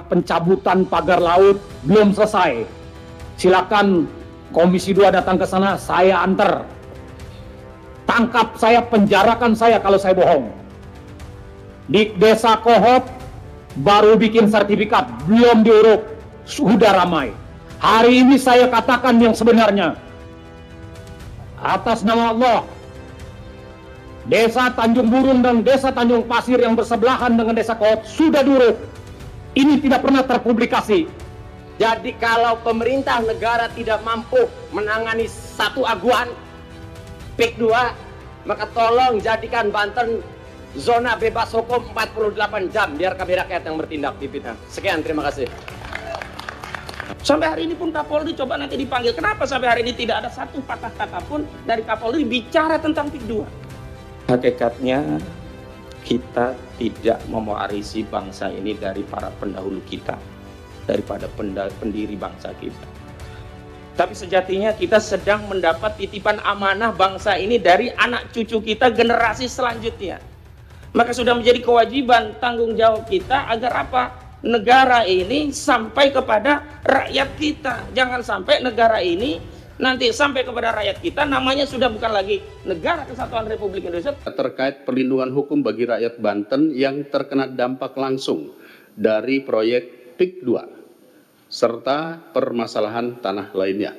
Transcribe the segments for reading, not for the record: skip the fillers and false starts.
pencabutan pagar laut belum selesai. Silakan Komisi 2 datang ke sana, saya antar. Tangkap saya, penjarakan saya kalau saya bohong. Di Desa Kohot baru bikin sertifikat, belum diuruk, sudah ramai. Hari ini saya katakan yang sebenarnya. Atas nama Allah, Desa Tanjung Burung dan Desa Tanjung Pasir yang bersebelahan dengan Desa Kohot sudah diuruk. Ini tidak pernah terpublikasi. Jadi kalau pemerintah negara tidak mampu menangani satu aguan PIK 2, maka tolong jadikan Banten zona bebas hukum 48 jam, biar kami rakyat yang bertindak pimpinan. Sekian, terima kasih. Sampai hari ini pun Kapolri coba nanti dipanggil. Kenapa sampai hari ini tidak ada satu patah kata pun dari Kapolri bicara tentang PIK 2? Hakikatnya kita tidak mewarisi bangsa ini dari para pendahulu kita, daripada pendiri bangsa kita. Tapi sejatinya kita sedang mendapat titipan amanah bangsa ini dari anak cucu kita, generasi selanjutnya. Maka sudah menjadi kewajiban tanggung jawab kita agar apa? Negara ini sampai kepada rakyat kita. Jangan sampai negara ini nanti sampai kepada rakyat kita namanya sudah bukan lagi Negara Kesatuan Republik Indonesia. Terkait perlindungan hukum bagi rakyat Banten yang terkena dampak langsung dari proyek PIK 2 serta permasalahan tanah lainnya.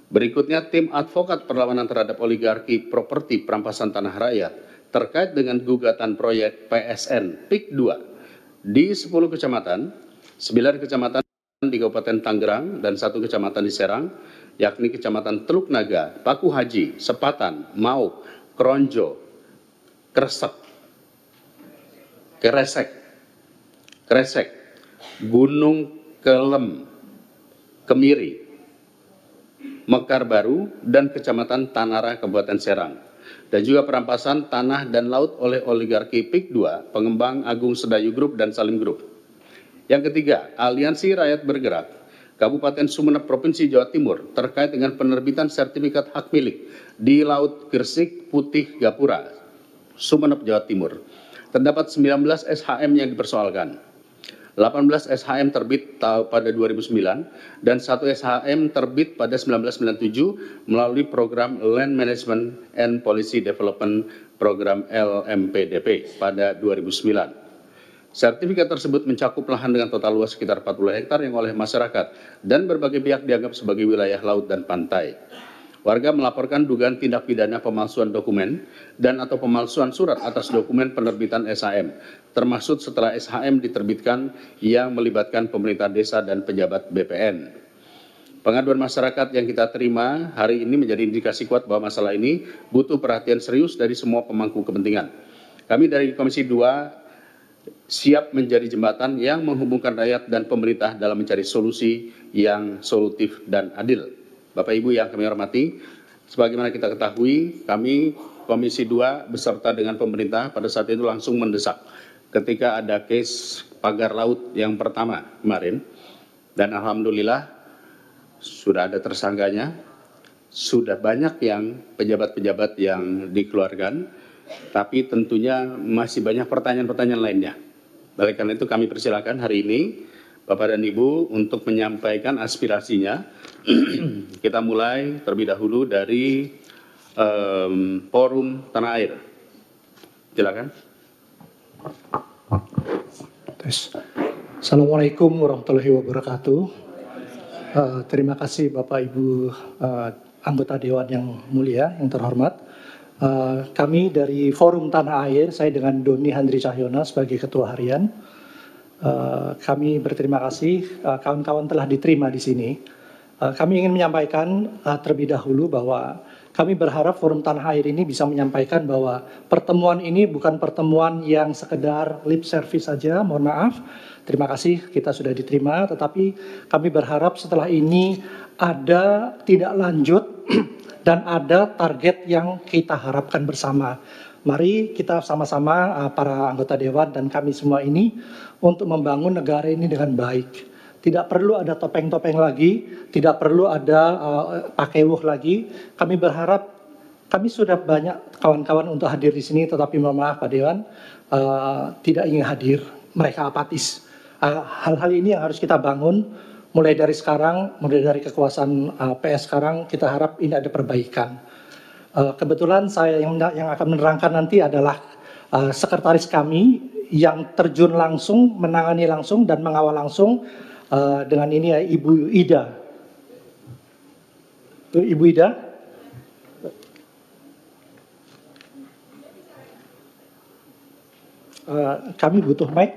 Berikutnya, tim advokat perlawanan terhadap oligarki properti perampasan tanah rakyat terkait dengan gugatan proyek PSN PIK 2 di 10 kecamatan, 9 kecamatan di Kabupaten Tangerang dan 1 kecamatan di Serang, yakni Kecamatan Teluk Naga, Paku Haji, Sepatan, Mau, Kronjo, Kresek, Gunung Kelem, Kemiri, Mekar Baru, dan Kecamatan Tanara, Kabupaten Serang. Dan juga perampasan tanah dan laut oleh oligarki PIK 2, Pengembang Agung Sedayu Group dan Salim Group. Yang ketiga, Aliansi Rakyat Bergerak Kabupaten Sumeneb Provinsi Jawa Timur terkait dengan penerbitan sertifikat hak milik di Laut Gresik Putih Gapura, Sumeneb, Jawa Timur. Terdapat 19 SHM yang dipersoalkan. 18 SHM terbit pada 2009 dan 1 SHM terbit pada 1997 melalui program Land Management and Policy Development Program LMPDP pada 2009. Sertifikat tersebut mencakup lahan dengan total luas sekitar 40 hektar yang oleh masyarakat dan berbagai pihak dianggap sebagai wilayah laut dan pantai. Warga melaporkan dugaan tindak pidana pemalsuan dokumen dan atau pemalsuan surat atas dokumen penerbitan SHM, termasuk setelah SHM diterbitkan yang melibatkan pemerintah desa dan pejabat BPN. Pengaduan masyarakat yang kita terima hari ini menjadi indikasi kuat bahwa masalah ini butuh perhatian serius dari semua pemangku kepentingan. Kami dari Komisi 2 siap menjadi jembatan yang menghubungkan rakyat dan pemerintah dalam mencari solusi yang solutif dan adil. Bapak Ibu yang kami hormati, sebagaimana kita ketahui, kami Komisi 2 beserta dengan pemerintah pada saat itu langsung mendesak ketika ada case pagar laut yang pertama kemarin. Dan alhamdulillah sudah ada tersangkanya, sudah banyak yang pejabat-pejabat yang dikeluarkan, tapi tentunya masih banyak pertanyaan-pertanyaan lainnya. Oleh karena itu kami persilakan hari ini Bapak dan Ibu untuk menyampaikan aspirasinya. Kita mulai terlebih dahulu dari Forum Tanah Air. Silakan. Assalamualaikum warahmatullahi wabarakatuh. Terima kasih Bapak Ibu anggota Dewan yang mulia, yang terhormat. Kami dari Forum Tanah Air, saya dengan Doni Handri Cahyono sebagai Ketua Harian. Kami berterima kasih kawan-kawan telah diterima di sini. Kami ingin menyampaikan terlebih dahulu bahwa kami berharap Forum Tanah Air ini bisa menyampaikan bahwa pertemuan ini bukan pertemuan yang sekedar lip service saja, mohon maaf. Terima kasih kita sudah diterima, tetapi kami berharap setelah ini ada tidak lanjut dan ada target yang kita harapkan bersama. Mari kita sama-sama para anggota Dewan dan kami semua ini untuk membangun negara ini dengan baik. Tidak perlu ada topeng-topeng lagi, tidak perlu ada pakewuh lagi. Kami berharap, kami sudah banyak kawan-kawan untuk hadir di sini, tetapi mohon maaf Pak Dewan tidak ingin hadir, mereka apatis. hal-hal ini yang harus kita bangun mulai dari sekarang, mulai dari kekuasaan PS sekarang, kita harap ini ada perbaikan. Kebetulan saya yang akan menerangkan nanti adalah sekretaris kami yang terjun langsung, menangani langsung dan mengawal langsung dengan ini ya Ibu Ida. Ibu Ida. Kami butuh mic.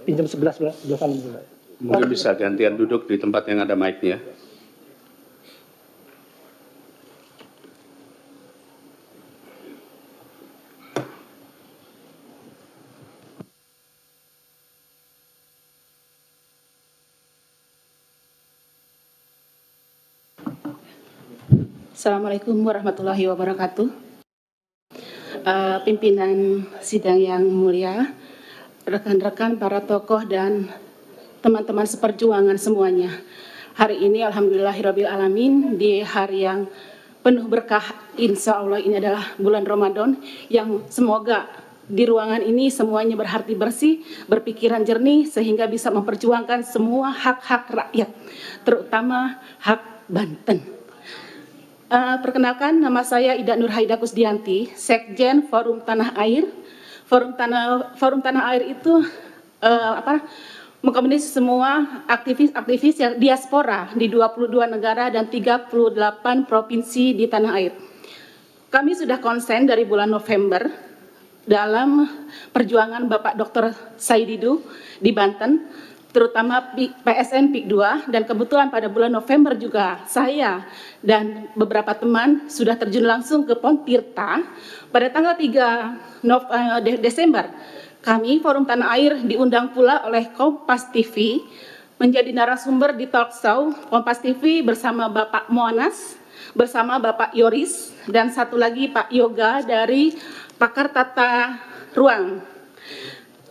Pinjam sebelah sana. Mungkin bisa gantian duduk di tempat yang ada mic-nya. Assalamualaikum warahmatullahi wabarakatuh. Pimpinan sidang yang mulia, rekan-rekan para tokoh dan teman-teman seperjuangan semuanya. Hari ini alhamdulillahirabbil alamin, di hari yang penuh berkah, insya Allah ini adalah bulan Ramadan yang semoga di ruangan ini semuanya berhati bersih, berpikiran jernih sehingga bisa memperjuangkan semua hak-hak rakyat, terutama hak Banten. Perkenalkan, nama saya Ida Nurhaida Kusdianti, Sekjen Forum Tanah Air. Forum Tanah Air itu mengakomodasi semua aktivis yang diaspora di 22 negara dan 38 provinsi di tanah air. Kami sudah konsen dari bulan November dalam perjuangan Bapak Dr. Said Didu di Banten, terutama PSN PIK 2, dan kebetulan pada bulan November juga saya dan beberapa teman sudah terjun langsung ke Pontirta. Pada tanggal 3 Desember, kami Forum Tanah Air diundang pula oleh Kompas TV menjadi narasumber di talk show Kompas TV bersama Bapak Moanas, bersama Bapak Yoris, dan satu lagi Pak Yoga dari Pakar Tata Ruang.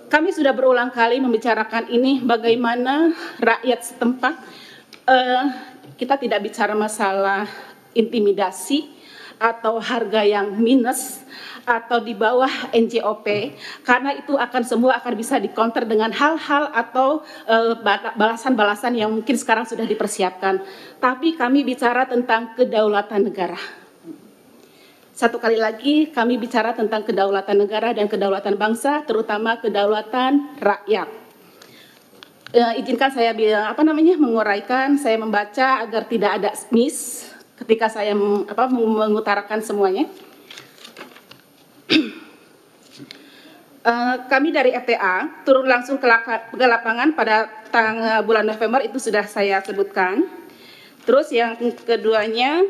Kami sudah berulang kali membicarakan ini, bagaimana rakyat setempat, kita tidak bicara masalah intimidasi atau harga yang minus atau di bawah NJOP, karena itu semua akan bisa dikonter dengan hal-hal atau balasan-balasan yang mungkin sekarang sudah dipersiapkan. Tapi kami bicara tentang kedaulatan negara. Satu kali lagi kami bicara tentang kedaulatan negara dan kedaulatan bangsa, terutama kedaulatan rakyat. Izinkan saya menguraikan, saya membaca agar tidak ada miss ketika saya mengutarakan semuanya. Kami dari FTA turun langsung ke lapangan pada bulan November, itu sudah saya sebutkan. Terus yang keduanya,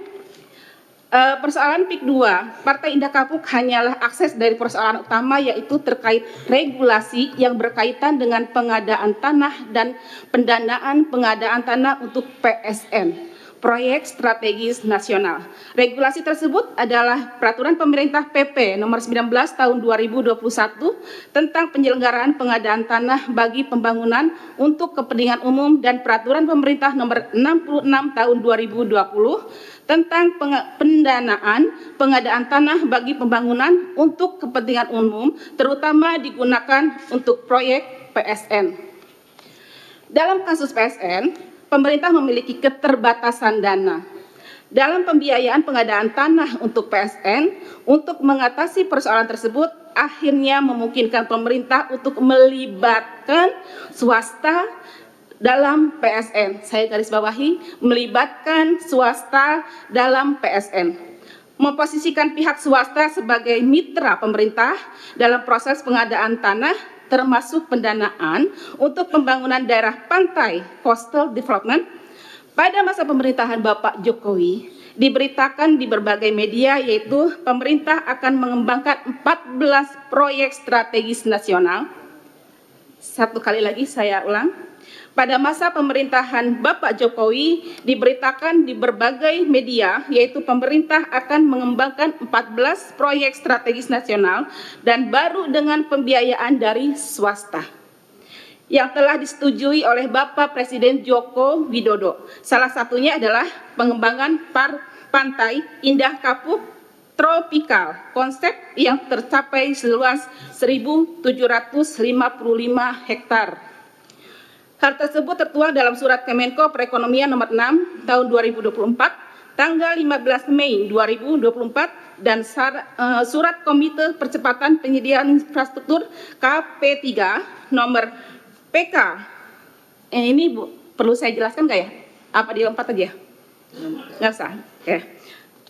persoalan PIK 2, Partai Indah Kapuk hanyalah akses dari persoalan utama, yaitu terkait regulasi yang berkaitan dengan pengadaan tanah dan pendanaan pengadaan tanah untuk PSN, Proyek Strategis Nasional. Regulasi tersebut adalah Peraturan Pemerintah PP Nomor 19 Tahun 2021 tentang penyelenggaraan pengadaan tanah bagi pembangunan untuk kepentingan umum dan Peraturan Pemerintah Nomor 66 Tahun 2020 tentang pendanaan pengadaan tanah bagi pembangunan untuk kepentingan umum, terutama digunakan untuk proyek PSN. Dalam kasus PSN, pemerintah memiliki keterbatasan dana. Dalam pembiayaan pengadaan tanah untuk PSN, untuk mengatasi persoalan tersebut, akhirnya memungkinkan pemerintah untuk melibatkan swasta dalam PSN. Saya garis bawahi, melibatkan swasta dalam PSN. Memposisikan pihak swasta sebagai mitra pemerintah dalam proses pengadaan tanah, termasuk pendanaan untuk pembangunan daerah pantai coastal development. Pada masa pemerintahan Bapak Jokowi, diberitakan di berbagai media, yaitu pemerintah akan mengembangkan 14 proyek strategis nasional. Satu kali lagi saya ulang. Pada masa pemerintahan Bapak Jokowi, diberitakan di berbagai media, yaitu pemerintah akan mengembangkan 14 proyek strategis nasional dan baru dengan pembiayaan dari swasta yang telah disetujui oleh Bapak Presiden Joko Widodo. Salah satunya adalah pengembangan pantai Indah Kapuk tropikal, konsep yang tercapai seluas 1.755 hektar. Hal tersebut tertuang dalam Surat Kemenko Perekonomian nomor 6 tahun 2024 tanggal 15 Mei 2024 dan Surat Komite Percepatan Penyediaan Infrastruktur KP3 nomor PK. Ini Bu, perlu saya jelaskan nggak ya? Apa dilompat aja? Nggak usah. Oke.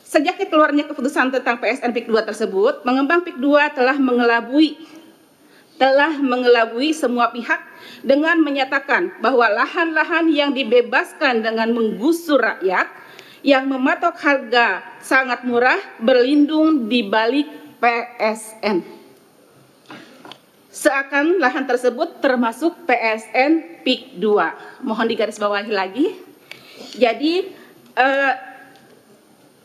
Sejak keluarnya keputusan tentang PSN PIK 2 tersebut, pengembang PIK 2 telah mengelabui semua pihak dengan menyatakan bahwa lahan-lahan yang dibebaskan dengan menggusur rakyat yang mematok harga sangat murah berlindung di balik PSN. Seakan lahan tersebut termasuk PSN PIK 2. Mohon digarisbawahi lagi. Jadi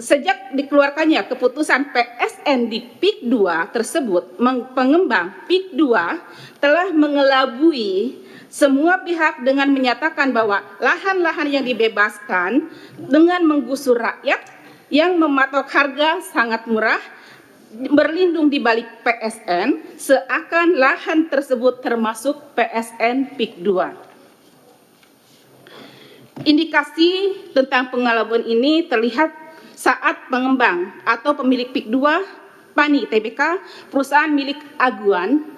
sejak dikeluarkannya keputusan PSN di PIK 2 tersebut, pengembang PIK 2 telah mengelabui semua pihak dengan menyatakan bahwa lahan-lahan yang dibebaskan dengan menggusur rakyat yang mematok harga sangat murah berlindung di balik PSN, seakan lahan tersebut termasuk PSN PIK 2. Indikasi tentang pengelabuan ini terlihat saat pengembang atau pemilik PIK 2 PANI TBK, perusahaan milik Aguan,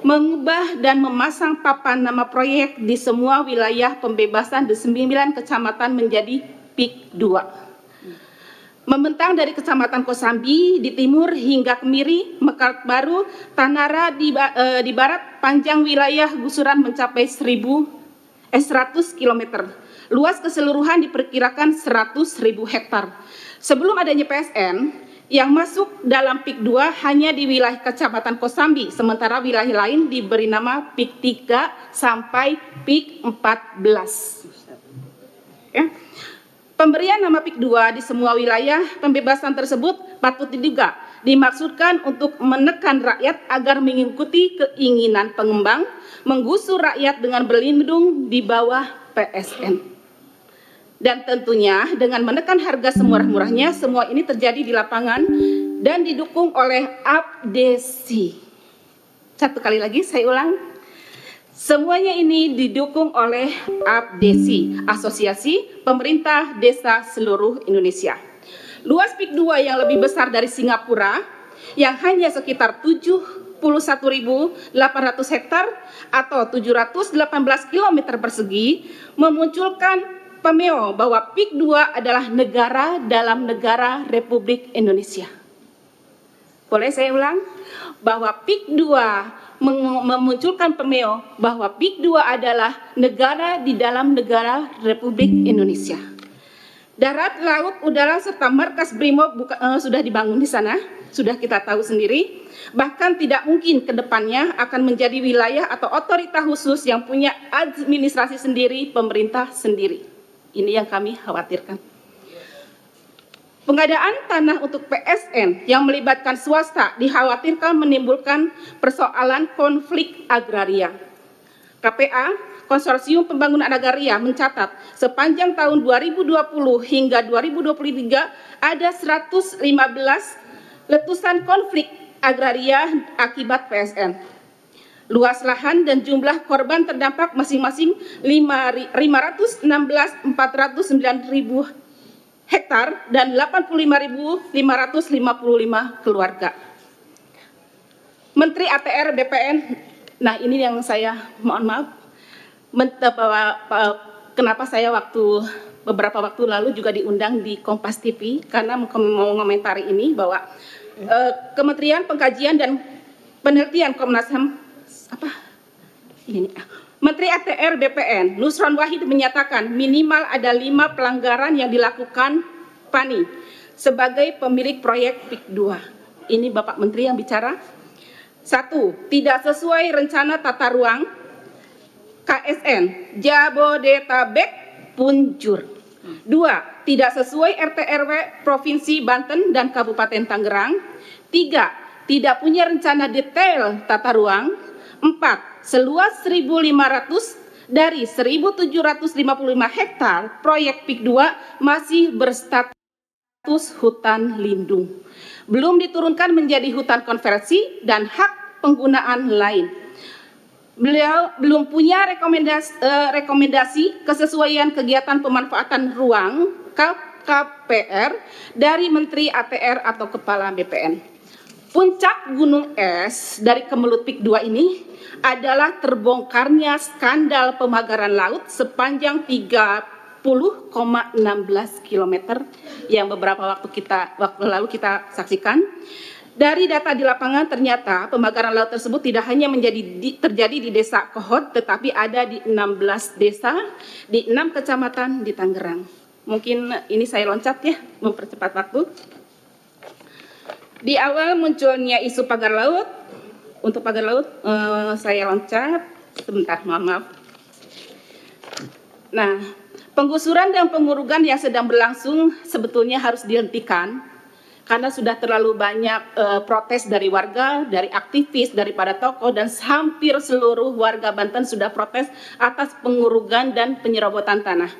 mengubah dan memasang papan nama proyek di semua wilayah pembebasan di 9 kecamatan menjadi PIK 2. Membentang dari Kecamatan Kosambi di timur hingga Kemiri, Mekarat Baru, Tanara di barat, panjang wilayah gusuran mencapai 100 km. Luas keseluruhan diperkirakan 100.000 hektar. Sebelum adanya PSN, yang masuk dalam PIK 2 hanya di wilayah Kecamatan Kosambi, sementara wilayah lain diberi nama PIK 3 sampai PIK 14. Ya. Pemberian nama PIK 2 di semua wilayah pembebasan tersebut patut diduga dimaksudkan untuk menekan rakyat agar mengikuti keinginan pengembang, menggusur rakyat dengan berlindung di bawah PSN. Dan tentunya dengan menekan harga semurah-murahnya, semua ini terjadi di lapangan dan didukung oleh APDESI. Satu kali lagi saya ulang, semuanya ini didukung oleh APDESI, Asosiasi Pemerintah Desa Seluruh Indonesia. Luas PIK 2 yang lebih besar dari Singapura, yang hanya sekitar 71.800 hektar atau 718 km persegi, memunculkan pemeo bahwa PIK 2 adalah negara dalam negara Republik Indonesia. Boleh saya ulang? Bahwa PIK 2 memunculkan pemeo bahwa PIK 2 adalah negara di dalam negara Republik Indonesia. Darat, laut, udara, serta markas BRIMOB sudah dibangun di sana, sudah kita tahu sendiri. Bahkan tidak mungkin ke depannya akan menjadi wilayah atau otoritas khusus yang punya administrasi sendiri, pemerintah sendiri. Ini yang kami khawatirkan. Pengadaan tanah untuk PSN yang melibatkan swasta dikhawatirkan menimbulkan persoalan konflik agraria. KPA, Konsorsium Pembangunan Agraria, mencatat sepanjang tahun 2020 hingga 2023 ada 115 letusan konflik agraria akibat PSN. Luas lahan dan jumlah korban terdampak masing-masing 516.409.000 hektar dan 85.555 keluarga. Menteri ATR BPN, nah ini yang saya mohon maaf, kenapa saya beberapa waktu lalu juga diundang di Kompas TV karena mau mengomentari ini bahwa Kementerian Pengkajian dan Penelitian Komnas HAM Menteri ATR BPN Nusron Wahid menyatakan minimal ada 5 pelanggaran yang dilakukan PANI sebagai pemilik proyek PIK 2. Ini Bapak Menteri yang bicara. 1. Tidak sesuai rencana tata ruang KSN Jabodetabek Punjur. 2. Tidak sesuai RT/RW Provinsi Banten dan Kabupaten Tangerang. 3. Tidak punya rencana detail tata ruang. 4. Seluas 1.500 dari 1.755 hektar proyek PIK 2 masih berstatus hutan lindung. Belum diturunkan menjadi hutan konversi dan hak penggunaan lain. Beliau belum punya rekomendasi kesesuaian kegiatan pemanfaatan ruang KPR dari Menteri ATR atau Kepala BPN. Puncak gunung es dari Kemelut Pik 2 ini adalah terbongkarnya skandal pemagaran laut sepanjang 30,16 km yang beberapa waktu lalu kita saksikan. Dari data di lapangan ternyata pemagaran laut tersebut tidak hanya terjadi di Desa Kohot, tetapi ada di 16 desa di 6 kecamatan di Tangerang. Mungkin ini saya loncat ya, mempercepat waktu. Di awal munculnya isu pagar laut, untuk pagar laut saya loncat, sebentar, mohon maaf. Nah, penggusuran dan pengurugan yang sedang berlangsung sebetulnya harus dihentikan karena sudah terlalu banyak protes dari warga, dari aktivis, daripada tokoh, dan hampir seluruh warga Banten sudah protes atas pengurugan dan penyerobotan tanah.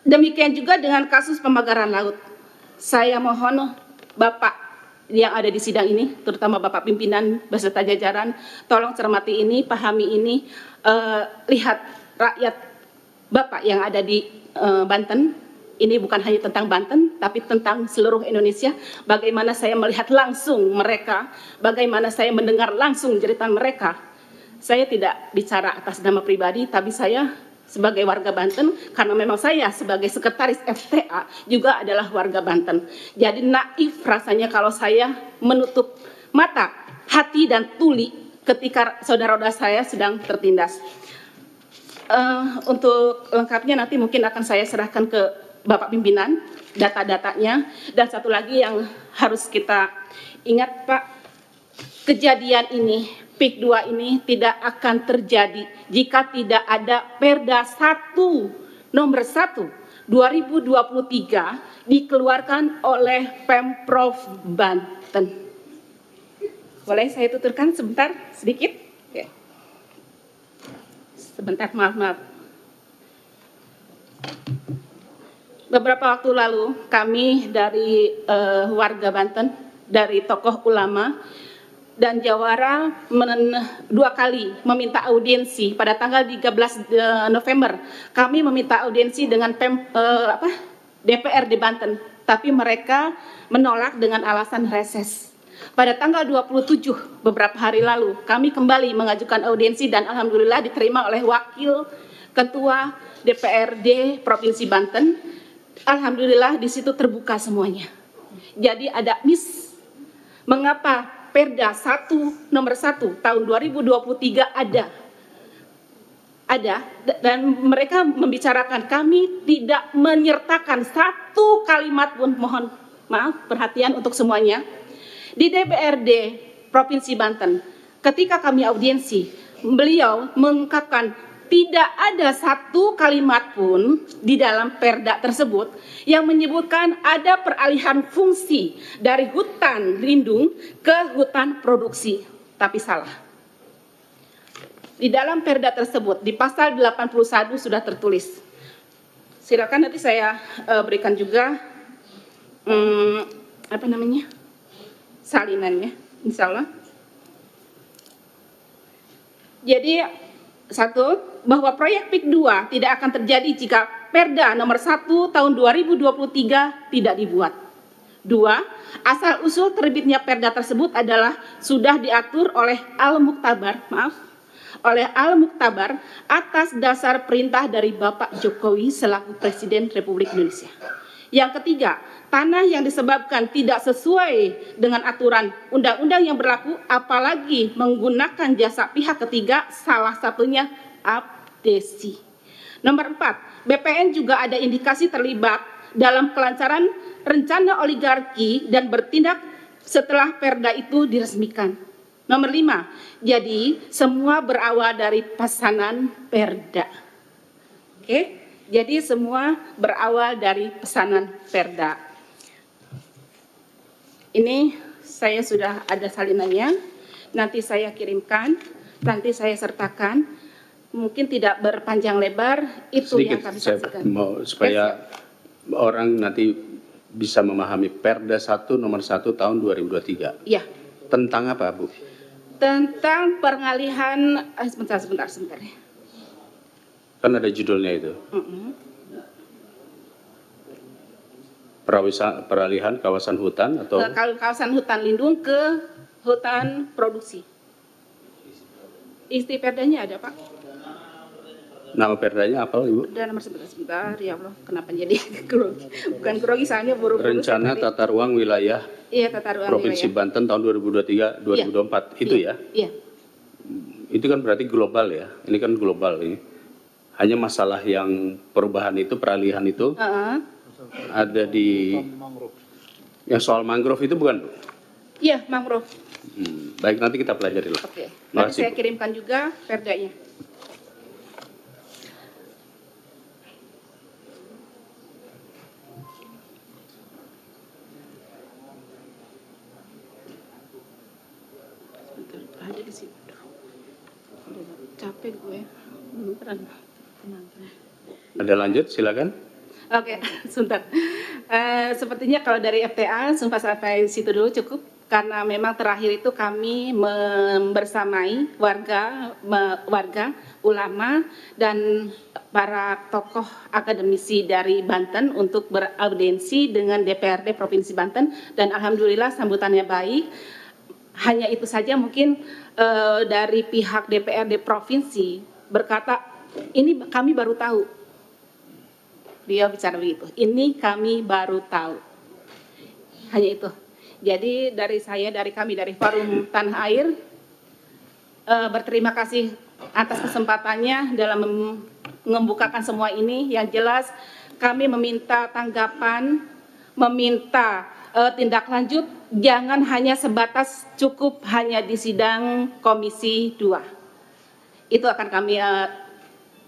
Demikian juga dengan kasus pemagaran laut. Saya mohon Bapak yang ada di sidang ini, terutama Bapak pimpinan beserta jajaran, tolong cermati ini, pahami ini, lihat rakyat Bapak yang ada di Banten. Ini bukan hanya tentang Banten, tapi tentang seluruh Indonesia. Bagaimana saya melihat langsung mereka, bagaimana saya mendengar langsung jeritan mereka. Saya tidak bicara atas nama pribadi, tapi saya sebagai warga Banten, karena memang saya sebagai sekretaris FTA juga adalah warga Banten. Jadi naif rasanya kalau saya menutup mata, hati, dan tuli ketika saudara-saudara saya sedang tertindas. Untuk lengkapnya nanti mungkin akan saya serahkan ke Bapak pimpinan, data-datanya. Dan satu lagi yang harus kita ingat Pak, kejadian ini, Pik 2 ini tidak akan terjadi jika tidak ada Perda 1 nomor 1 2023 dikeluarkan oleh Pemprov Banten. Boleh saya tuturkan sebentar sedikit? Oke. Sebentar, maaf. Beberapa waktu lalu kami dari warga Banten, dari tokoh ulama dan jawara 2 kali meminta audiensi. Pada tanggal 13 November kami meminta audiensi dengan DPRD Banten, tapi mereka menolak dengan alasan reses. Pada tanggal 27 beberapa hari lalu kami kembali mengajukan audiensi dan alhamdulillah diterima oleh Wakil Ketua DPRD Provinsi Banten. Alhamdulillah di situ terbuka semuanya. Jadi ada mengapa Perda 1 nomor 1 tahun 2023 ada dan mereka membicarakan, kami tidak menyertakan satu kalimat pun, mohon maaf perhatian untuk semuanya. Di DPRD Provinsi Banten ketika kami audiensi, beliau mengungkapkan tidak ada satu kalimat pun di dalam Perda tersebut yang menyebutkan ada peralihan fungsi dari hutan lindung ke hutan produksi. Tapi salah. Di dalam Perda tersebut, di pasal 81 sudah tertulis. Silakan nanti saya berikan juga salinannya, insya Allah. Jadi satu, bahwa proyek Pik 2 tidak akan terjadi jika Perda nomor 1 tahun 2023 tidak dibuat. 2, asal-usul terbitnya Perda tersebut adalah sudah diatur oleh Al-Muktabar atas dasar perintah dari Bapak Jokowi selaku Presiden Republik Indonesia. Yang ketiga, tanah yang disebabkan tidak sesuai dengan aturan undang-undang yang berlaku, apalagi menggunakan jasa pihak ketiga, salah satunya abdesi. Nomor 4, BPN juga ada indikasi terlibat dalam kelancaran rencana oligarki dan bertindak setelah Perda itu diresmikan. Nomor 5, jadi semua berawal dari pesanan Perda. Oke, jadi semua berawal dari pesanan Perda. Ini saya sudah ada salinannya, nanti saya kirimkan, nanti saya sertakan. Mungkin tidak berpanjang lebar, itu sedikit, yang kami saksikan. Mau supaya orang nanti bisa memahami Perda 1 nomor 1 tahun 2023. Iya. Tentang apa, Bu? Tentang pengalihan, sebentar. Kan ada judulnya itu. Peralihan kawasan hutan atau kawasan hutan lindung ke hutan produksi. Isi perdanya ada, Pak? nama perdanya apa, Ibu? Udah nomor sebentar, ya Allah, kenapa jadi grogi? Bukan grogi, soalnya buru-buru. Rencana tata ruang wilayah Iya, tata ruang Provinsi wilayah. Banten tahun 2023-2024 itu ya? Iya. Itu kan berarti global ya? Ini kan global ini. Hanya masalah yang perubahan itu, peralihan itu ada di yang soal mangrove itu bukan, Bu? Iya, mangrove. Baik, nanti kita pelajari lah. Oke. Terima Nanti kasih, saya Bu. kirimkan juga perdanya. Sebentar, ada di situ. Udah capek gue. Beneran. Tenang. Ada lanjut, silakan. Oke, sebentar. Sepertinya kalau dari FTA, sumpah sampai situ dulu cukup. Karena memang terakhir itu kami membersamai warga, ulama, dan para tokoh akademisi dari Banten untuk beraudiensi dengan DPRD Provinsi Banten. Dan alhamdulillah sambutannya baik. Hanya itu saja mungkin dari pihak DPRD Provinsi berkata, ini kami baru tahu. Dia bicara begitu, ini kami baru tahu. Hanya itu. Jadi dari kami dari Forum Tanah Air berterima kasih atas kesempatannya dalam membukakan semua ini. Yang jelas kami meminta tanggapan, meminta tindak lanjut, jangan hanya sebatas cukup hanya di sidang Komisi 2. Itu akan kami,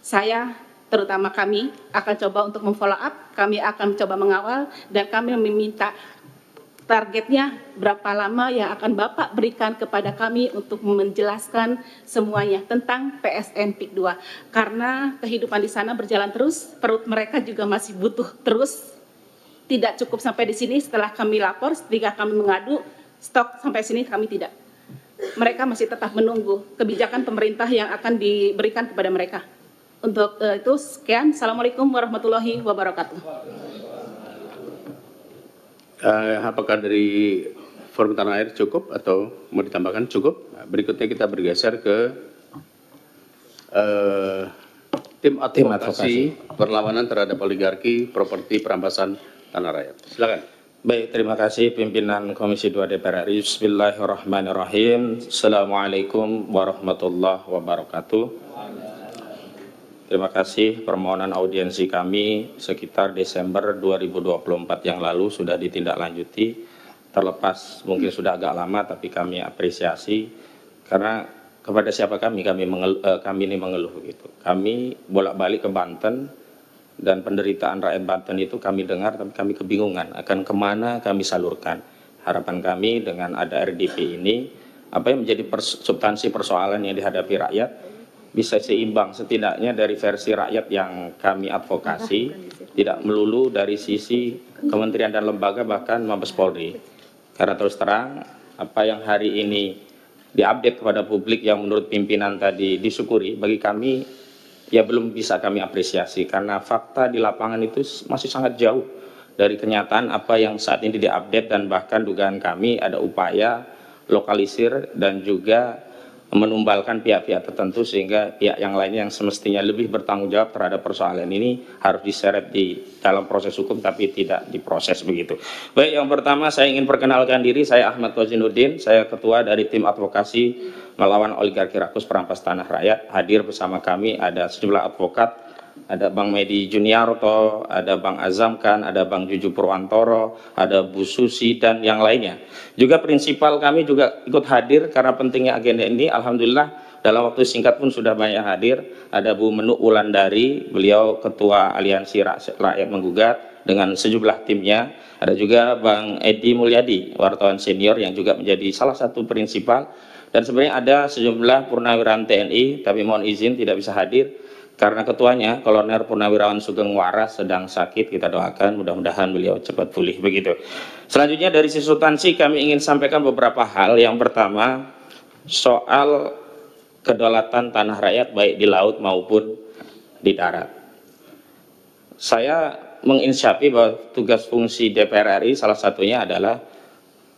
saya terutama kami akan coba untuk memfollow up, kami akan coba mengawal, dan kami meminta targetnya berapa lama yang akan Bapak berikan kepada kami untuk menjelaskan semuanya tentang PSN PIK 2. Karena kehidupan di sana berjalan terus, perut mereka juga masih butuh terus. Tidak cukup sampai di sini setelah kami lapor, ketika kami mengadu, stok sampai sini kami tidak. Mereka masih tetap menunggu kebijakan pemerintah yang akan diberikan kepada mereka. Untuk itu sekian. Assalamualaikum warahmatullahi wabarakatuh. Apakah dari Forum Tanah Air cukup atau mau ditambahkan? Cukup. Berikutnya kita bergeser ke tim advokasi perlawanan terhadap oligarki properti perampasan tanah rakyat. Silakan. Baik, terima kasih pimpinan Komisi 2 DPR RI. Bismillahirrahmanirrahim. Assalamualaikum warahmatullahi wabarakatuh. Terima kasih, permohonan audiensi kami sekitar Desember 2024 yang lalu sudah ditindaklanjuti. Terlepas mungkin sudah agak lama, tapi kami apresiasi karena kepada siapa kami ini mengeluh gitu. Kami bolak-balik ke Banten dan penderitaan rakyat Banten itu kami dengar, tapi kami kebingungan akan kemana kami salurkan. Harapan kami dengan ada RDP ini, apa yang menjadi substansi persoalan yang dihadapi rakyat bisa seimbang setidaknya dari versi rakyat yang kami advokasi, tidak melulu dari sisi kementerian dan lembaga bahkan Mabes Polri. Karena terus terang apa yang hari ini diupdate kepada publik yang menurut pimpinan tadi disyukuri, bagi kami ya belum bisa kami apresiasi karena fakta di lapangan itu masih sangat jauh dari kenyataan apa yang saat ini diupdate, dan bahkan dugaan kami ada upaya lokalisir dan juga menumbalkan pihak-pihak tertentu sehingga pihak yang lainnya yang semestinya lebih bertanggung jawab terhadap persoalan ini harus diseret di dalam proses hukum tapi tidak diproses begitu. Baik, yang pertama saya ingin perkenalkan diri, saya Ahmad Wazinuddin, saya ketua dari tim advokasi melawan oligarki rakus perampas tanah rakyat. Hadir bersama kami ada sejumlah advokat, ada Bang Medi Juniarto, ada Bang Azam Khan, ada Bang Juju Purwantoro, ada Bu Susi, dan yang lainnya. Juga prinsipal kami juga ikut hadir karena pentingnya agenda ini. Alhamdulillah dalam waktu singkat pun sudah banyak hadir. Ada Bu Menuk Wulandari, beliau Ketua Aliansi Rakyat Menggugat dengan sejumlah timnya. Ada juga Bang Edi Mulyadi, wartawan senior yang juga menjadi salah satu prinsipal. Dan sebenarnya ada sejumlah purnawiran TNI, tapi mohon izin tidak bisa hadir Karena ketuanya Kolonel Purnawirawan Sugeng Waras sedang sakit, kita doakan mudah-mudahan beliau cepat pulih begitu. Selanjutnya dari sisi substansi kami ingin sampaikan beberapa hal. Yang pertama soal kedaulatan tanah rakyat baik di laut maupun di darat. Saya menginsyafi bahwa tugas fungsi DPR RI salah satunya adalah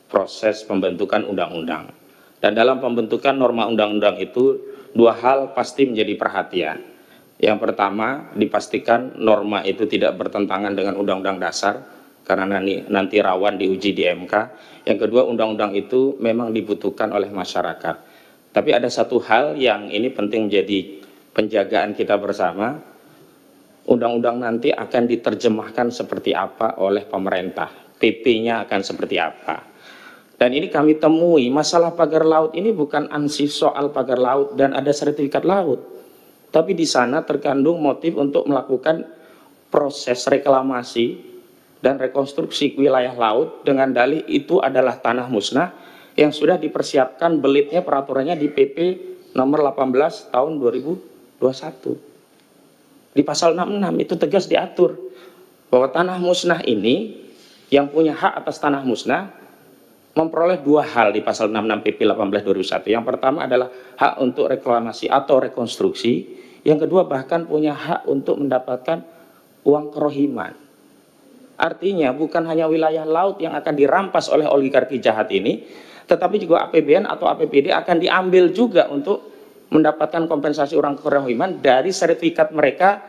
proses pembentukan undang-undang. Dan dalam pembentukan norma undang-undang itu dua hal pasti menjadi perhatian. Yang pertama, dipastikan norma itu tidak bertentangan dengan Undang-Undang Dasar karena nanti rawan diuji di MK. Yang kedua, undang-undang itu memang dibutuhkan oleh masyarakat. Tapi ada satu hal yang ini penting menjadi penjagaan kita bersama. Undang-undang nanti akan diterjemahkan seperti apa oleh pemerintah. PP-nya akan seperti apa. Dan ini kami temui, masalah pagar laut ini bukan ansih soal pagar laut dan ada sertifikat laut. Tapi di sana terkandung motif untuk melakukan proses reklamasi dan rekonstruksi wilayah laut dengan dalih itu adalah tanah musnah yang sudah dipersiapkan belitnya peraturannya di PP nomor 18 tahun 2021. Di pasal 66 itu tegas diatur bahwa tanah musnah ini yang punya hak atas tanah musnah memperoleh dua hal di pasal 66 PP 18 2001. Yang pertama adalah hak untuk reklamasi atau rekonstruksi. Yang kedua bahkan punya hak untuk mendapatkan uang kerohiman. Artinya bukan hanya wilayah laut yang akan dirampas oleh oligarki jahat ini, tetapi juga APBN atau APBD akan diambil juga untuk mendapatkan kompensasi uang kerohiman dari sertifikat mereka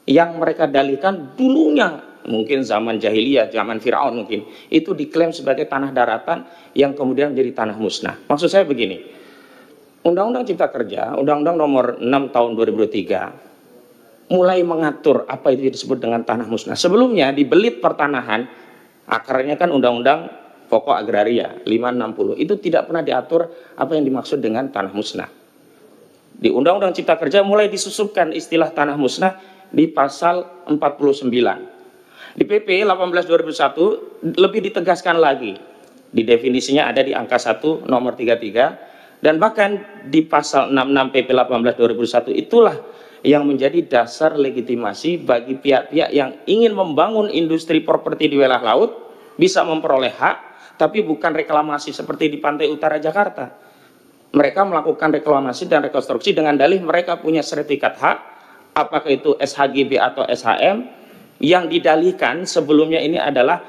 yang mereka dalihkan dulunya. Mungkin zaman jahiliyah, zaman Firaun mungkin. Itu diklaim sebagai tanah daratan yang kemudian menjadi tanah musnah. Maksud saya begini. Undang-Undang Cipta Kerja, Undang-Undang nomor 6 tahun 2003 mulai mengatur apa itu disebut dengan tanah musnah. Sebelumnya di belit pertanahan, akarnya kan Undang-Undang Pokok Agraria 560, itu tidak pernah diatur apa yang dimaksud dengan tanah musnah. Di Undang-Undang Cipta Kerja mulai disusupkan istilah tanah musnah di pasal 49. Di PP 18 2001 lebih ditegaskan lagi. Di definisinya ada di angka 1 nomor 33. Dan bahkan di pasal 66 PP 18 2001 itulah yang menjadi dasar legitimasi bagi pihak-pihak yang ingin membangun industri properti di wilayah laut bisa memperoleh hak, tapi bukan reklamasi seperti di pantai utara Jakarta. Mereka melakukan reklamasi dan rekonstruksi dengan dalih mereka punya sertifikat hak, apakah itu SHGB atau SHM, yang didalihkan sebelumnya ini adalah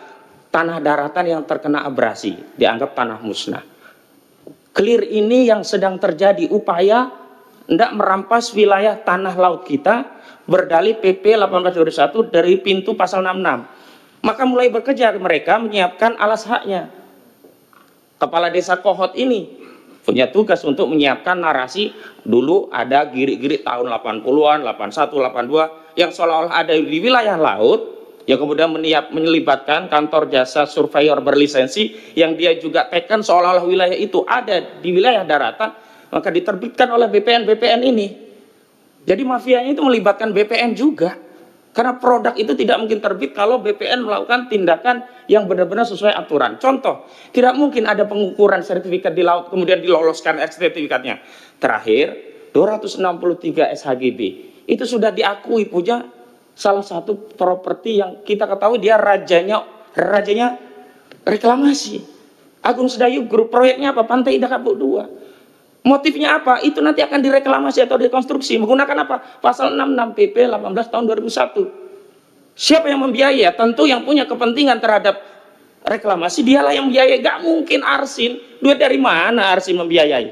tanah daratan yang terkena abrasi, dianggap tanah musnah. Clear ini yang sedang terjadi, upaya hendak merampas wilayah tanah laut kita berdalih PP 1821 dari pintu pasal 66. Maka mulai bekerja mereka menyiapkan alas haknya. Kepala Desa Kohot ini punya tugas untuk menyiapkan narasi. Dulu ada girik-girik tahun 80-an, 81, 82 yang seolah-olah ada di wilayah laut, yang kemudian menyelibatkan kantor jasa surveyor berlisensi yang dia juga tekan seolah-olah wilayah itu ada di wilayah daratan, maka diterbitkan oleh BPN ini. Jadi mafianya itu melibatkan BPN juga, karena produk itu tidak mungkin terbit kalau BPN melakukan tindakan yang benar-benar sesuai aturan. Contoh, tidak mungkin ada pengukuran sertifikat di laut kemudian diloloskan sertifikatnya. Terakhir 263 SHGB itu sudah diakui punya salah satu properti yang kita ketahui dia rajanya reklamasi. Agung Sedayu Group, proyeknya apa? Pantai Indah Kapuk 2. Motifnya apa? Itu nanti akan direklamasi atau rekonstruksi menggunakan apa? Pasal 66 PP 18 tahun 2001. Siapa yang membiayai? Tentu yang punya kepentingan terhadap reklamasi dialah yang membiayai. Gak mungkin Arsin. Duit dari mana Arsin membiayai?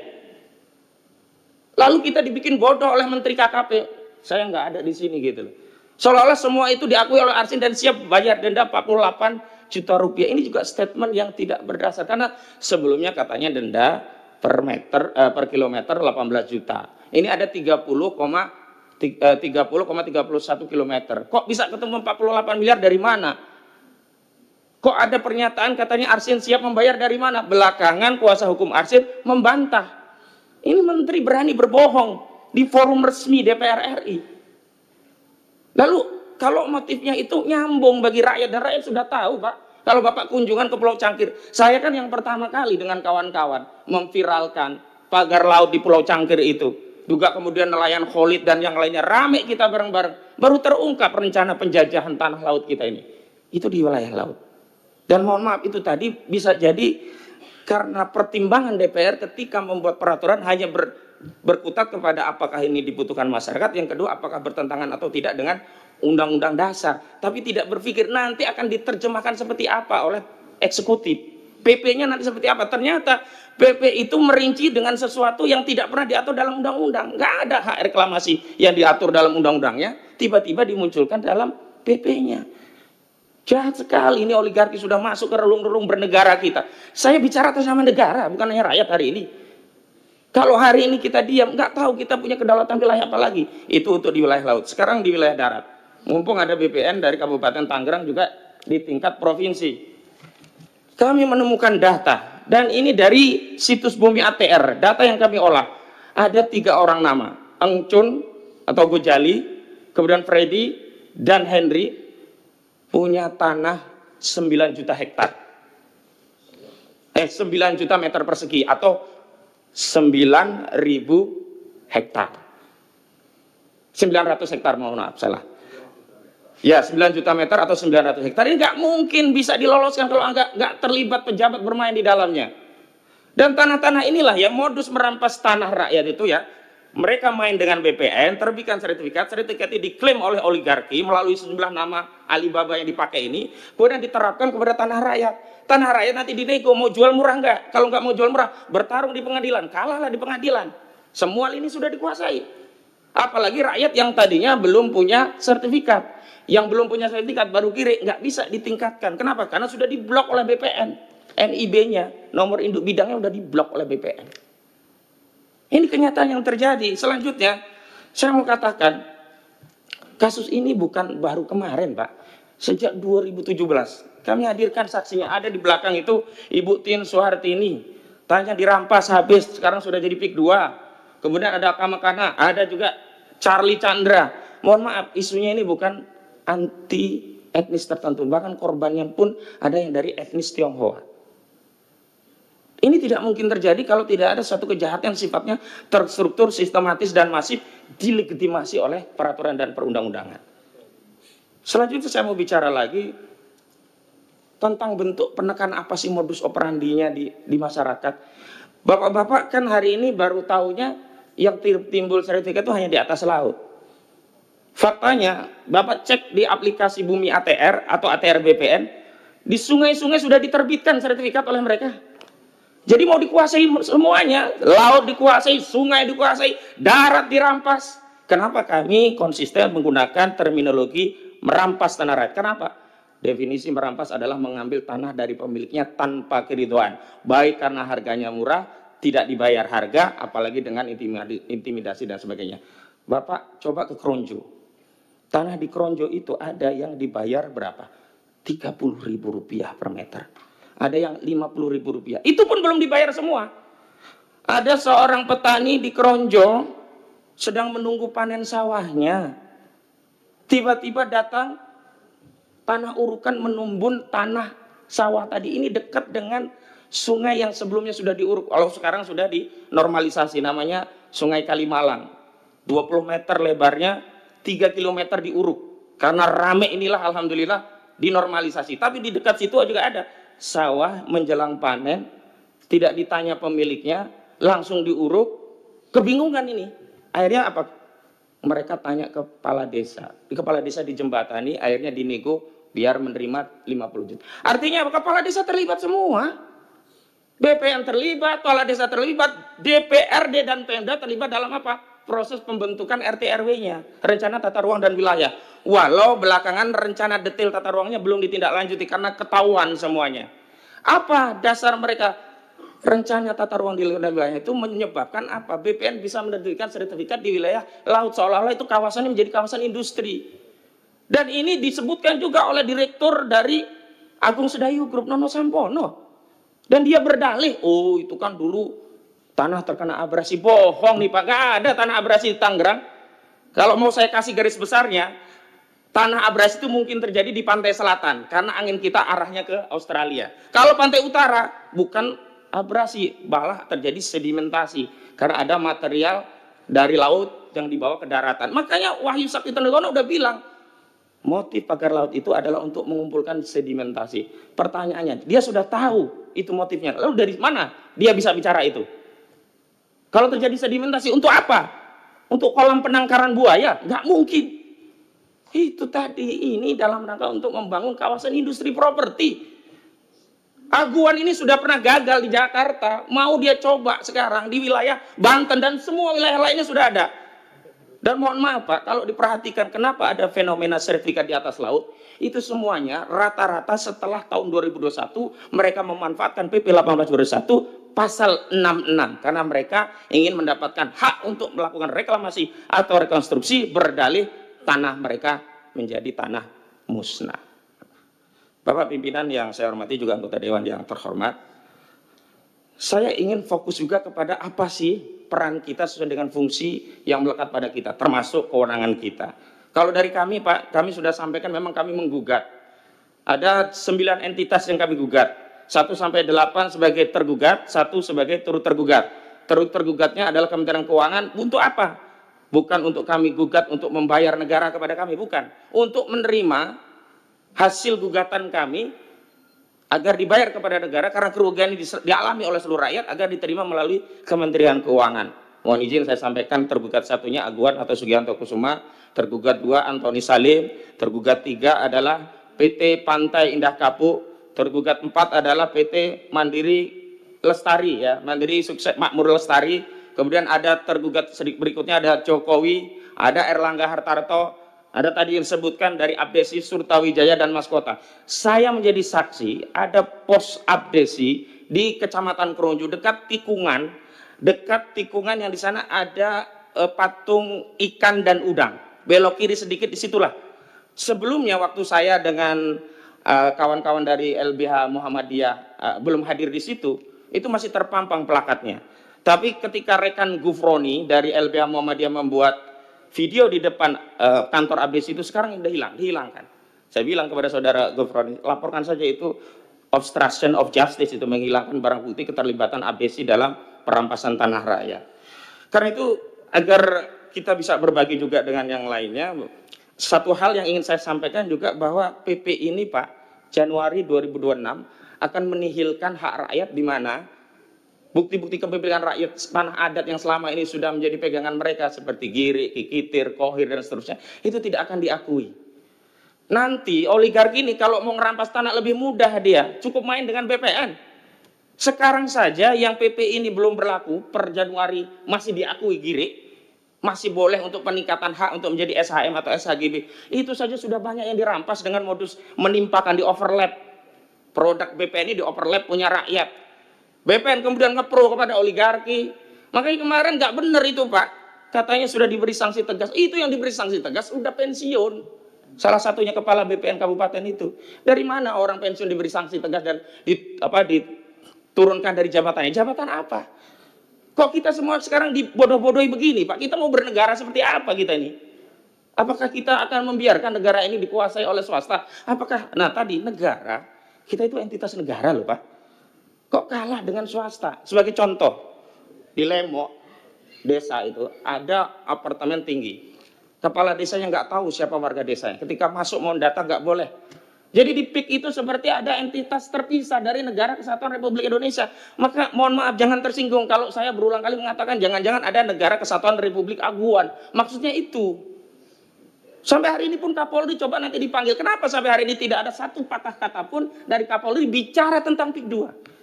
Lalu kita dibikin bodoh oleh Menteri KKP. Saya nggak ada di sini gitu loh. Seolah-olah semua itu diakui oleh Arsin dan siap bayar denda 48 juta rupiah. Ini juga statement yang tidak berdasar. Karena sebelumnya katanya denda per kilometer 18 juta. Ini ada 30,31 kilometer. Kok bisa ketemu 48 miliar dari mana? Kok ada pernyataan katanya Arsin siap membayar dari mana? Belakangan kuasa hukum Arsin membantah. Ini menteri berani berbohong di forum resmi DPR RI. Lalu kalau motifnya itu nyambung bagi rakyat, dan rakyat sudah tahu Pak. Kalau Bapak kunjungan ke Pulau Cangkir, saya kan yang pertama kali dengan kawan-kawan memviralkan pagar laut di Pulau Cangkir itu. juga kemudian nelayan Khalid dan yang lainnya, rame kita bareng-bareng, baru terungkap rencana penjajahan tanah laut kita ini. Itu di wilayah laut. Dan mohon maaf, itu tadi bisa jadi karena pertimbangan DPR ketika membuat peraturan hanya berkutat kepada apakah ini dibutuhkan masyarakat, yang kedua apakah bertentangan atau tidak dengan undang-undang dasar, tapi tidak berpikir nanti akan diterjemahkan seperti apa oleh eksekutif. PP-nya nanti seperti apa? Ternyata PP itu merinci dengan sesuatu yang tidak pernah diatur dalam undang-undang. Nggak ada hak reklamasi yang diatur dalam undang-undangnya, tiba-tiba dimunculkan dalam PP-nya. Jahat sekali, ini oligarki sudah masuk ke relung-relung bernegara kita. Saya bicara atas nama negara, bukan hanya rakyat hari ini. Kalau hari ini kita diam, nggak tahu kita punya kedaulatan wilayah apa lagi. Itu untuk di wilayah laut. Sekarang di wilayah darat. Mumpung ada BPN dari Kabupaten Tangerang juga di tingkat provinsi. Kami menemukan data, dan ini dari situs Bumi ATR, data yang kami olah. Ada 3 orang nama, Engcun atau Gojali, kemudian Freddy dan Henry, punya tanah 9 juta hektar. 9 juta meter persegi atau 9.000 hektar. 900 hektar, mohon maaf, salah. Ya, 9 juta meter atau 900 hektar ini nggak mungkin bisa diloloskan kalau nggak terlibat pejabat bermain di dalamnya. Dan tanah-tanah inilah yang modus merampas tanah rakyat itu ya. Mereka main dengan BPN, terbitkan sertifikat ini diklaim oleh oligarki melalui sejumlah nama Alibaba yang dipakai ini, kemudian diterapkan kepada tanah rakyat. Tanah rakyat nanti dinego, mau jual murah nggak? Kalau nggak mau jual murah, bertarung di pengadilan, kalahlah di pengadilan. Semua ini sudah dikuasai. Apalagi rakyat yang tadinya belum punya sertifikat. Yang belum punya sertifikat baru kiri, nggak bisa ditingkatkan. Kenapa? Karena sudah diblok oleh BPN. NIB-nya, nomor induk bidangnya sudah diblok oleh BPN. Ini kenyataan yang terjadi. Selanjutnya, saya mau katakan, kasus ini bukan baru kemarin, Pak. Sejak 2017, kami hadirkan saksinya. Ada di belakang itu Ibu Tin Soehartini. Tanya dirampas habis, sekarang sudah jadi PIK 2. Kemudian ada Kamakana, ada juga Charlie Chandra. Mohon maaf, isunya ini bukan anti etnis tertentu, bahkan korbannya pun ada yang dari etnis Tionghoa. Ini tidak mungkin terjadi kalau tidak ada suatu kejahatan yang sifatnya terstruktur, sistematis dan masif dilegitimasi oleh peraturan dan perundang-undangan. Selanjutnya saya mau bicara lagi tentang bentuk penekanan apa sih modus operandinya di masyarakat. Bapak-bapak kan hari ini baru tahunya yang timbul sertifikat itu hanya di atas laut. Faktanya, Bapak cek di aplikasi Bumi ATR atau ATR BPN, di sungai-sungai sudah diterbitkan sertifikat oleh mereka. Jadi mau dikuasai semuanya, laut dikuasai, sungai dikuasai, darat dirampas. Kenapa kami konsisten menggunakan terminologi merampas tanah rakyat? Kenapa? Definisi merampas adalah mengambil tanah dari pemiliknya tanpa keridhaan, baik karena harganya murah, tidak dibayar harga, apalagi dengan intimidasi dan sebagainya. Bapak coba ke Kronjo. Tanah di Kronjo itu ada yang dibayar berapa? Rp30.000 per meter. Ada yang Rp50.000. Itu pun belum dibayar semua. Ada seorang petani di Kronjo sedang menunggu panen sawahnya. Tiba-tiba datang tanah urukan menumbun tanah sawah tadi. Ini dekat dengan sungai yang sebelumnya sudah diuruk. Kalau sekarang sudah dinormalisasi, namanya Sungai Kalimalang. 20 meter lebarnya, 3 km diuruk. Karena rame inilah alhamdulillah dinormalisasi. Tapi di dekat situ juga ada sawah menjelang panen, tidak ditanya pemiliknya, langsung diuruk. Kebingungan ini. Akhirnya apa? Mereka tanya ke kepala desa. Di kepala desa dijembatani, akhirnya dinego biar menerima 50 juta. Artinya apa? Kepala desa terlibat semua. BPN terlibat, kepala desa terlibat, DPRD dan Pemda terlibat dalam apa? Proses pembentukan RT/RW-nya, rencana tata ruang dan wilayah. Walau belakangan rencana detail tata ruangnya belum ditindaklanjuti karena ketahuan semuanya. Apa dasar mereka? Rencana tata ruang di wilayah itu menyebabkan apa? BPN bisa menerbitkan sertifikat di wilayah laut seolah-olah itu kawasannya menjadi kawasan industri. Dan ini disebutkan juga oleh direktur dari Agung Sedayu Group Nono Sampono. Dan dia berdalih, oh itu kan dulu tanah terkena abrasi. Bohong nih Pak, gak ada tanah abrasi di Tangerang. Kalau mau saya kasih garis besarnya, tanah abrasi itu mungkin terjadi di pantai selatan karena angin kita arahnya ke Australia. Kalau pantai utara bukan abrasi, malah terjadi sedimentasi karena ada material dari laut yang dibawa ke daratan. Makanya Wahyu Saktiatenggono udah bilang, motif pagar laut itu adalah untuk mengumpulkan sedimentasi. Pertanyaannya, dia sudah tahu itu motifnya. Lalu dari mana dia bisa bicara itu? Kalau terjadi sedimentasi, untuk apa? Untuk kolam penangkaran buaya? Nggak mungkin. Itu tadi, ini dalam rangka untuk membangun kawasan industri properti. Aguan ini sudah pernah gagal di Jakarta, mau dia coba sekarang di wilayah Banten dan semua wilayah lainnya sudah ada. Dan mohon maaf Pak, kalau diperhatikan kenapa ada fenomena sertifikat di atas laut, itu semuanya rata-rata setelah tahun 2021 mereka memanfaatkan PP 1821 pasal 66 karena mereka ingin mendapatkan hak untuk melakukan reklamasi atau rekonstruksi berdalih tanah mereka menjadi tanah musnah. Bapak pimpinan yang saya hormati, juga anggota dewan yang terhormat, saya ingin fokus juga kepada apa sih peran kita sesuai dengan fungsi yang melekat pada kita, termasuk kewenangan kita. Kalau dari kami Pak, kami sudah sampaikan memang kami menggugat. Ada 9 entitas yang kami gugat. 1 sampai 8 sebagai tergugat, 1 sebagai turut tergugat. Turut tergugatnya adalah Kementerian Keuangan. Untuk apa? Bukan untuk kami gugat untuk membayar negara kepada kami, bukan. Untuk menerima hasil gugatan kami agar dibayar kepada negara karena kerugian ini dialami oleh seluruh rakyat agar diterima melalui Kementerian Keuangan. Mohon izin saya sampaikan, tergugat 1-nya Aguan atau Sugianto Kusuma, tergugat 2 Antoni Salim, tergugat 3 adalah PT Pantai Indah Kapuk, tergugat 4 adalah PT Mandiri Lestari, ya, Mandiri Sukses Makmur Lestari. Kemudian ada tergugat berikutnya ada Jokowi, ada Erlangga Hartarto. Ada tadi yang disebutkan dari Abdesi, Surtawijaya, dan Mas Kota. Saya menjadi saksi, ada pos Abdesi di Kecamatan Kronju, dekat tikungan yang di sana ada patung ikan dan udang. Belok kiri sedikit, disitulah. Sebelumnya waktu saya dengan kawan-kawan dari LBH Muhammadiyah belum hadir di situ, itu masih terpampang plakatnya. Tapi ketika rekan Gufroni dari LBH Muhammadiyah membuat video di depan kantor ABS itu, sekarang udah dihilangkan. Saya bilang kepada saudara Gufroni, laporkan saja itu obstruction of justice, itu menghilangkan barang bukti keterlibatan ABS dalam perampasan tanah rakyat. Karena itu agar kita bisa berbagi juga dengan yang lainnya, satu hal yang ingin saya sampaikan juga bahwa PP ini Pak, Januari 2026 akan menihilkan hak rakyat di mana bukti-bukti kepemilikan rakyat tanah adat yang selama ini sudah menjadi pegangan mereka seperti Giri, Kikitir, Kohir, dan seterusnya, itu tidak akan diakui. Nanti oligarki ini kalau mau ngerampas tanah lebih mudah, dia cukup main dengan BPN. Sekarang saja yang PP ini belum berlaku, per Januari masih diakui Giri, masih boleh untuk peningkatan hak untuk menjadi SHM atau SHGB. Itu saja sudah banyak yang dirampas dengan modus menimpakan, di overlap. Produk BPN ini di overlap punya rakyat. BPN kemudian ngepro kepada oligarki. Makanya kemarin nggak benar itu Pak. Katanya sudah diberi sanksi tegas. Itu yang diberi sanksi tegas udah pensiun. Salah satunya kepala BPN kabupaten itu. Dari mana orang pensiun diberi sanksi tegas dan diturunkan dari jabatannya? Jabatan apa? Kok kita semua sekarang dibodoh-bodohi begini Pak? Kita mau bernegara seperti apa kita ini? Apakah kita akan membiarkan negara ini dikuasai oleh swasta? Apakah, nah tadi negara, kita itu entitas negara loh Pak. Kok kalah dengan swasta? Sebagai contoh, di Lemok, desa itu ada apartemen tinggi. Kepala desanya nggak tahu siapa warga desanya. Ketika masuk mau data nggak boleh. Jadi di PIK itu seperti ada entitas terpisah dari Negara Kesatuan Republik Indonesia. Maka mohon maaf jangan tersinggung kalau saya berulang kali mengatakan jangan-jangan ada Negara Kesatuan Republik Aguan. Maksudnya itu. Sampai hari ini pun Kapolri coba nanti dipanggil. Kenapa sampai hari ini tidak ada satu patah kata pun dari Kapolri bicara tentang PIK 2?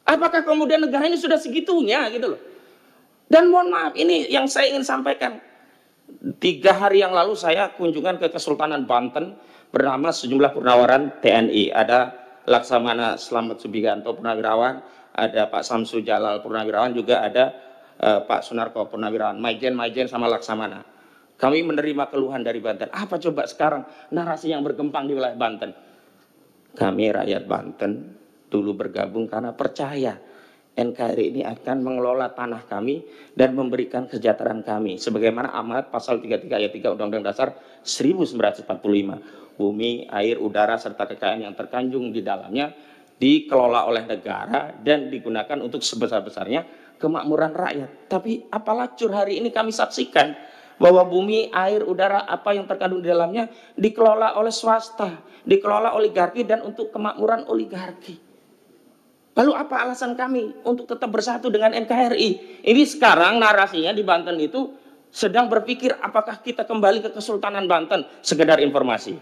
Apakah kemudian negara ini sudah segitunya gitu loh? Dan mohon maaf, ini yang saya ingin sampaikan. 3 hari yang lalu saya kunjungan ke Kesultanan Banten bernama sejumlah purnawaran TNI. Ada Laksamana Slamet Subianto Purnawirawan, ada Pak Samsu Jalal Purnawirawan, juga ada Pak Sunarko Purnawirawan, Maijen sama Laksamana. Kami menerima keluhan dari Banten. Apa coba sekarang narasi yang berkembang di wilayah Banten? Kami rakyat Banten dulu bergabung karena percaya NKRI ini akan mengelola tanah kami dan memberikan kesejahteraan kami. Sebagaimana amanat pasal 33 ayat 3 Undang-Undang Dasar 1945. Bumi, air, udara, serta kekayaan yang terkandung di dalamnya dikelola oleh negara dan digunakan untuk sebesar-besarnya kemakmuran rakyat. Tapi apalah cur hari ini kami saksikan bahwa bumi, air, udara, apa yang terkandung di dalamnya dikelola oleh swasta, dikelola oligarki dan untuk kemakmuran oligarki. Lalu apa alasan kami untuk tetap bersatu dengan NKRI? Ini sekarang narasinya di Banten itu sedang berpikir apakah kita kembali ke Kesultanan Banten, sekedar informasi.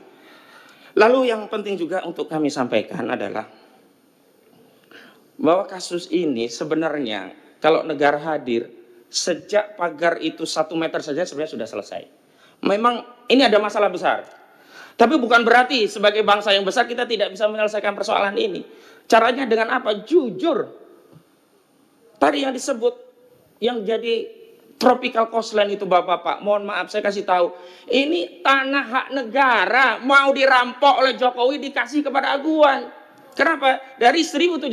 Lalu yang penting juga untuk kami sampaikan adalah bahwa kasus ini sebenarnya kalau negara hadir, sejak pagar itu 1 meter saja sebenarnya sudah selesai. Memang ini ada masalah besar. Tapi bukan berarti sebagai bangsa yang besar kita tidak bisa menyelesaikan persoalan ini. Caranya dengan apa? Jujur. Tadi yang disebut, yang jadi tropical coastline itu Bapak-Bapak, mohon maaf saya kasih tahu. Ini tanah hak negara, mau dirampok oleh Jokowi dikasih kepada Aguan. Kenapa? Dari 1.755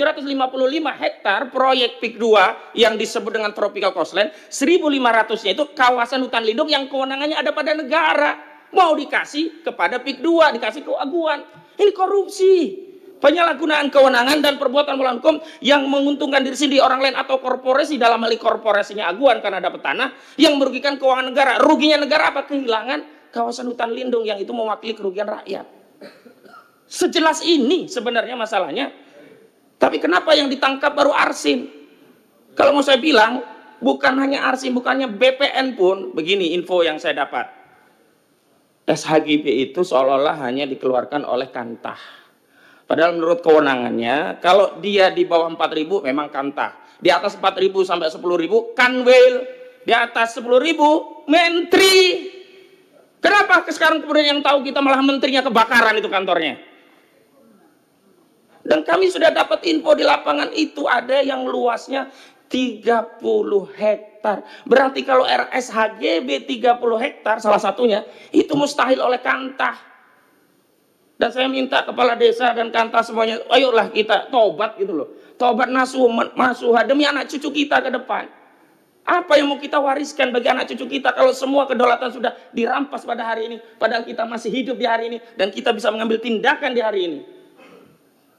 hektar proyek PIK 2 yang disebut dengan tropical coastline, 1.500-nya itu kawasan hutan lindung yang kewenangannya ada pada negara. Mau dikasih kepada PIK 2, dikasih ke Aguan. Ini korupsi. Penyalahgunaan kewenangan dan perbuatan melawan hukum yang menguntungkan diri sendiri, orang lain atau korporasi, dalam hal korporasinya Aguan karena dapat tanah, yang merugikan keuangan negara. Ruginya negara apa? Kehilangan kawasan hutan lindung yang itu mewakili kerugian rakyat. Sejelas ini sebenarnya masalahnya. Tapi kenapa yang ditangkap baru Arsin? Kalau mau saya bilang, bukan hanya Arsin, bukannya BPN pun. Begini info yang saya dapat. SHGB itu seolah-olah hanya dikeluarkan oleh Kantah. Padahal menurut kewenangannya, kalau dia di bawah 4.000 memang Kantah. Di atas 4.000 sampai 10.000 Kanwil. Di atas 10.000 Menteri. Kenapa sekarang kemudian yang tahu kita malah menterinya kebakaran itu kantornya? Dan kami sudah dapat info di lapangan itu ada yang luasnya 30 hektar. Berarti kalau RSHGB 30 hektar salah satunya itu mustahil oleh Kantah. Dan saya minta kepala desa dan Kantah semuanya, ayolah kita tobat gitu loh. Tobat nasuha demi anak cucu kita ke depan. Apa yang mau kita wariskan bagi anak cucu kita kalau semua kedaulatan sudah dirampas pada hari ini, padahal kita masih hidup di hari ini dan kita bisa mengambil tindakan di hari ini.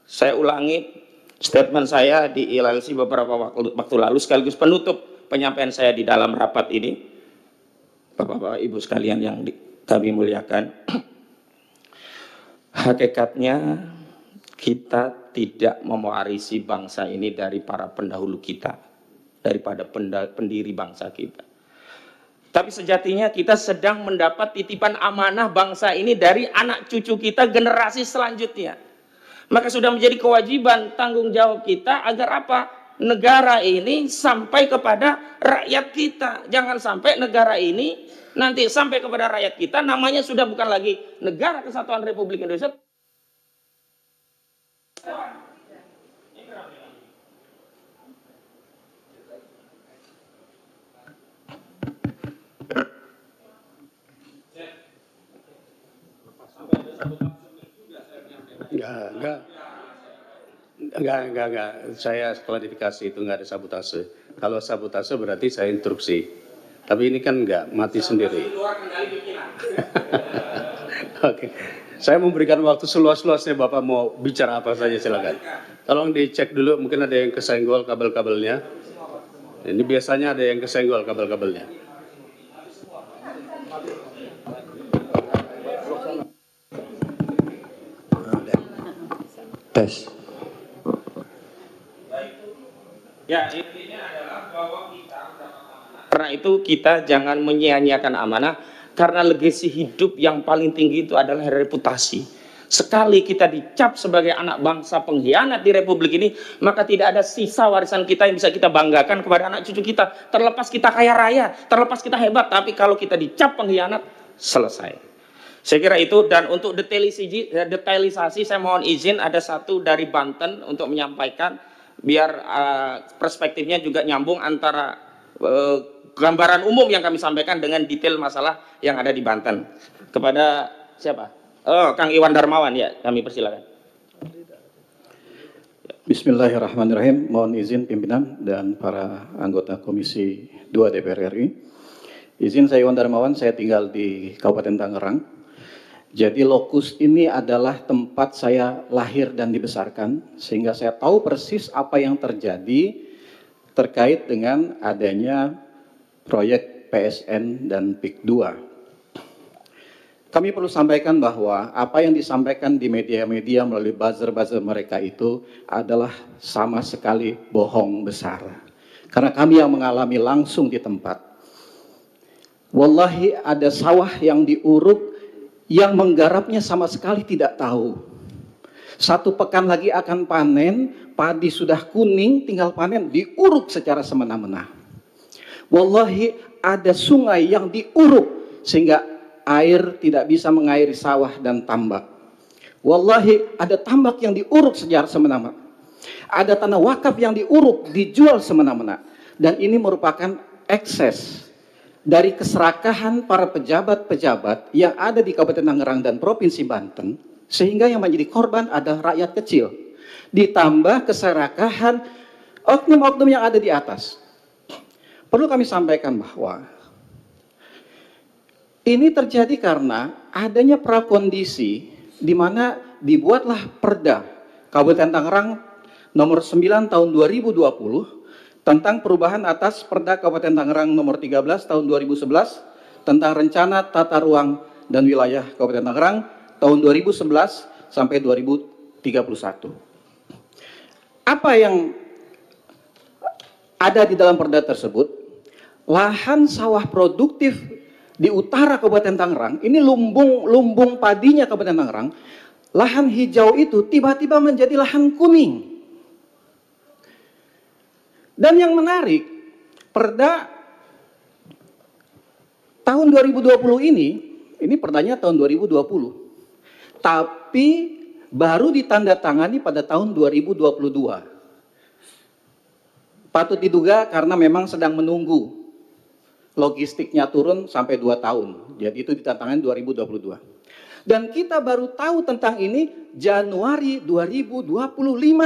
Saya ulangi statement saya di ILLC beberapa waktu lalu sekaligus penutup penyampaian saya di dalam rapat ini. Bapak-bapak Ibu sekalian yang kami muliakan. Hakikatnya kita tidak mewarisi bangsa ini dari para pendahulu kita, daripada pendiri bangsa kita. Tapi sejatinya kita sedang mendapat titipan amanah bangsa ini dari anak cucu kita generasi selanjutnya. Maka sudah menjadi kewajiban tanggung jawab kita agar apa? Negara ini sampai kepada rakyat kita. Jangan sampai negara ini nanti sampai kepada rakyat kita namanya sudah bukan lagi Negara Kesatuan Republik Indonesia. Enggak. Saya klarifikasi itu enggak ada sabotase. Kalau sabotase berarti saya instruksi. Tapi ini kan enggak, mati sendiri. Oke. Saya memberikan waktu seluas-luasnya, Bapak mau bicara apa saja silakan. Tolong dicek dulu, mungkin ada yang kesenggol kabel-kabelnya. Ini biasanya ada yang kesenggol kabel-kabelnya. Tes. Ya, intinya adalah bahwa kita karena itu kita jangan menyia-nyiakan amanah, karena legasi hidup yang paling tinggi itu adalah reputasi. Sekali kita dicap sebagai anak bangsa pengkhianat di Republik ini, maka tidak ada sisa warisan kita yang bisa kita banggakan kepada anak cucu kita. Terlepas kita kaya raya, terlepas kita hebat, tapi kalau kita dicap pengkhianat, selesai. Saya kira itu. Dan untuk detailisasi saya mohon izin ada satu dari Banten untuk menyampaikan, biar perspektifnya juga nyambung antara gambaran umum yang kami sampaikan dengan detail masalah yang ada di Banten. Kepada siapa? Oh, Kang Iwan Darmawan, ya, kami persilakan. Bismillahirrahmanirrahim. Mohon izin pimpinan dan para anggota Komisi 2 DPR RI. Izin saya Iwan Darmawan, saya tinggal di Kabupaten Tangerang. Jadi lokus ini adalah tempat saya lahir dan dibesarkan, sehingga saya tahu persis apa yang terjadi terkait dengan adanya proyek PSN dan PIK 2. Kami perlu sampaikan bahwa apa yang disampaikan di media-media melalui buzzer-buzzer mereka itu adalah sama sekali bohong besar. Karena kami yang mengalami langsung di tempat. Wallahi ada sawah yang diuruk, yang menggarapnya sama sekali tidak tahu. 1 pekan lagi akan panen, padi sudah kuning, tinggal panen, diuruk secara semena-mena. Wallahi ada sungai yang diuruk sehingga air tidak bisa mengairi sawah dan tambak. Wallahi ada tambak yang diuruk secara semena-mena. Ada tanah wakaf yang diuruk, dijual semena-mena. Dan ini merupakan ekses dari keserakahan para pejabat-pejabat yang ada di Kabupaten Tangerang dan Provinsi Banten, sehingga yang menjadi korban adalah rakyat kecil. Ditambah keserakahan oknum-oknum yang ada di atas. Perlu kami sampaikan bahwa ini terjadi karena adanya prakondisi di mana dibuatlah Perda Kabupaten Tangerang nomor 9 tahun 2020 tentang perubahan atas Perda Kabupaten Tangerang nomor 13 tahun 2011 tentang rencana tata ruang dan wilayah Kabupaten Tangerang tahun 2011 sampai 2031. Apa yang ada di dalam Perda tersebut? Lahan sawah produktif di utara Kabupaten Tangerang, ini lumbung padinya Kabupaten Tangerang, lahan hijau itu tiba-tiba menjadi lahan kuning. Dan yang menarik, Perda tahun 2020 ini perdanya tahun 2020. Tapi baru ditandatangani pada tahun 2022. Patut diduga karena memang sedang menunggu logistiknya turun sampai 2 tahun. Jadi itu ditandatangani 2022. Dan kita baru tahu tentang ini Januari 2025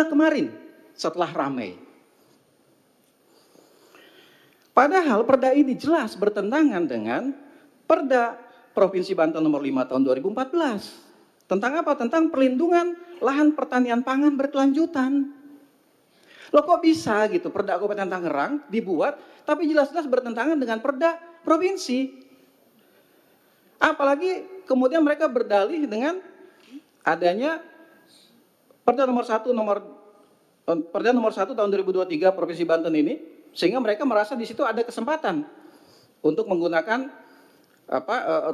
kemarin setelah ramai. Padahal perda ini jelas bertentangan dengan Perda Provinsi Banten nomor 5 tahun 2014. Tentang apa? Tentang perlindungan lahan pertanian pangan berkelanjutan. Loh kok bisa gitu Perda Kabupaten Tangerang dibuat tapi jelas-jelas bertentangan dengan Perda Provinsi. Apalagi kemudian mereka berdalih dengan adanya Perda nomor 1 tahun 2023 Provinsi Banten ini, sehingga mereka merasa di situ ada kesempatan untuk menggunakan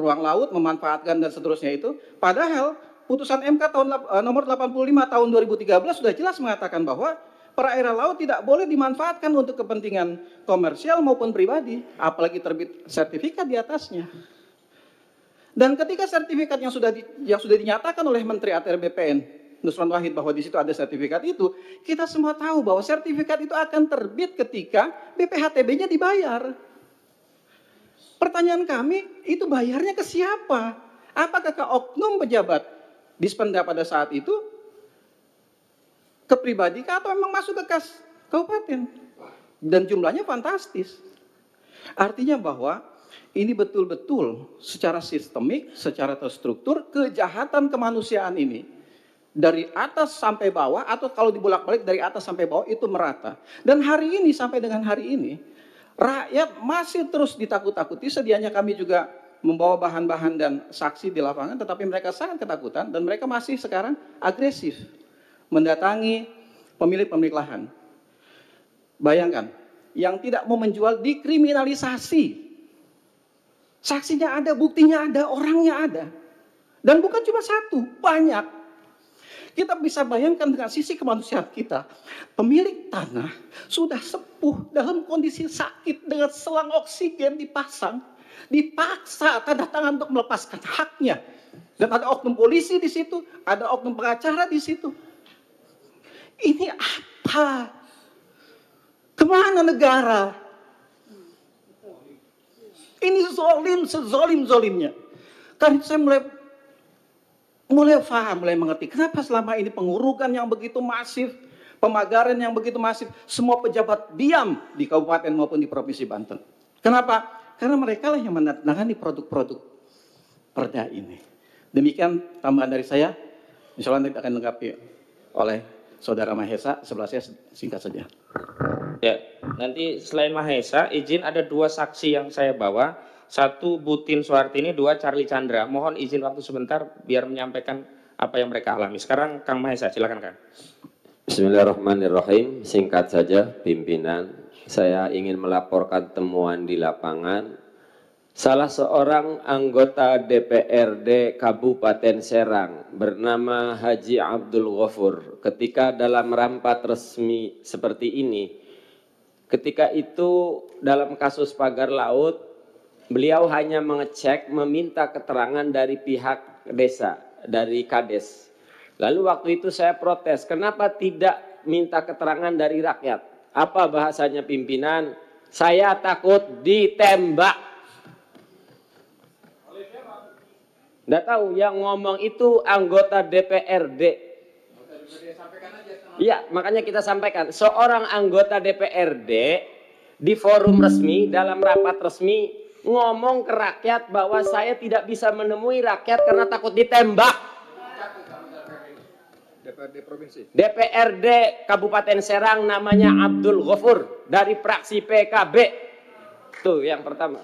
ruang laut, memanfaatkan dan seterusnya itu. Padahal putusan MK nomor 85 tahun 2013 sudah jelas mengatakan bahwa perairan laut tidak boleh dimanfaatkan untuk kepentingan komersial maupun pribadi, apalagi terbit sertifikat di atasnya. Dan ketika sertifikat yang sudah dinyatakan oleh Menteri ATR BPN Nusron Wahid bahwa di situ ada sertifikat itu, kita semua tahu bahwa sertifikat itu akan terbit ketika BPHTB-nya dibayar. Pertanyaan kami, itu bayarnya ke siapa? Apakah ke oknum pejabat Dispenda pada saat itu? Ke pribadi kah atau memang masuk ke kas kabupaten? Dan jumlahnya fantastis. Artinya bahwa ini betul-betul secara sistemik, secara terstruktur, kejahatan kemanusiaan ini dari atas sampai bawah, atau kalau dibolak-balik dari atas sampai bawah itu merata. Dan hari ini sampai dengan hari ini rakyat masih terus ditakut-takuti. Sedianya kami juga membawa bahan-bahan dan saksi di lapangan, tetapi mereka sangat ketakutan dan mereka masih sekarang agresif mendatangi pemilik-pemilik lahan. Bayangkan, yang tidak mau menjual dikriminalisasi. Saksinya ada, buktinya ada, orangnya ada. Dan bukan cuma satu, banyak. Kita bisa bayangkan dengan sisi kemanusiaan kita. Pemilik tanah sudah sepuh dalam kondisi sakit dengan selang oksigen dipasang. Dipaksa tanda tangan untuk melepaskan haknya. Dan ada oknum polisi di situ, ada oknum pengacara di situ. Ini apa? Kemana negara? Ini zolim, sezolim-zolimnya. Karena saya mulai paham, mulai mengerti. Kenapa selama ini pengurukan yang begitu masif, pemagaran yang begitu masif, semua pejabat diam di kabupaten maupun di provinsi Banten. Kenapa? Karena mereka lah yang menandatangani produk-produk perda ini. Demikian tambahan dari saya. Insya Allah nanti akan dilengkapi oleh Saudara Mahesa. Sebelah saya singkat saja. Ya, nanti selain Mahesa, izin ada 2 saksi yang saya bawa. 1 Butin Suhartini, 2 Charlie Chandra. Mohon izin waktu sebentar biar menyampaikan apa yang mereka alami. Sekarang Kang Mahesa, silakan Kang. Bismillahirrahmanirrahim. Singkat saja pimpinan, saya ingin melaporkan temuan di lapangan. Salah seorang anggota DPRD Kabupaten Serang bernama Haji Abdul Ghafur ketika dalam rapat resmi seperti ini, ketika itu dalam kasus pagar laut, beliau hanya mengecek, meminta keterangan dari pihak desa, dari Kades. Lalu waktu itu saya protes, kenapa tidak minta keterangan dari rakyat? Apa bahasanya pimpinan? Saya takut ditembak. Nggak tahu, yang ngomong itu anggota DPRD. Iya, makanya kita sampaikan. Seorang anggota DPRD di forum resmi, dalam rapat resmi, ngomong ke rakyat bahwa saya tidak bisa menemui rakyat karena takut ditembak. DPRD Kabupaten Serang namanya Abdul Ghafur dari fraksi PKB. Tuh yang pertama.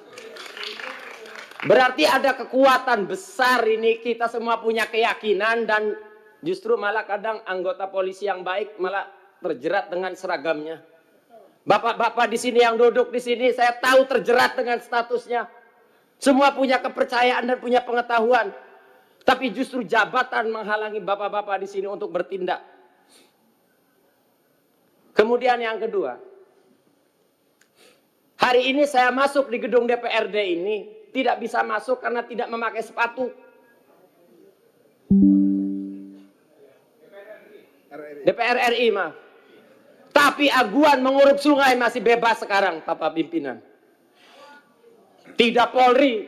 Berarti ada kekuatan besar ini, kita semua punya keyakinan dan justru malah kadang anggota polisi yang baik malah terjerat dengan seragamnya. Bapak-bapak di sini yang duduk di sini saya tahu terjerat dengan statusnya. Semua punya kepercayaan dan punya pengetahuan. Tapi justru jabatan menghalangi bapak-bapak di sini untuk bertindak. Kemudian yang kedua, hari ini saya masuk di gedung DPRD ini tidak bisa masuk karena tidak memakai sepatu. DPR RI mah. Tapi aguan menguruk sungai masih bebas sekarang, Bapak pimpinan. Tidak Polri,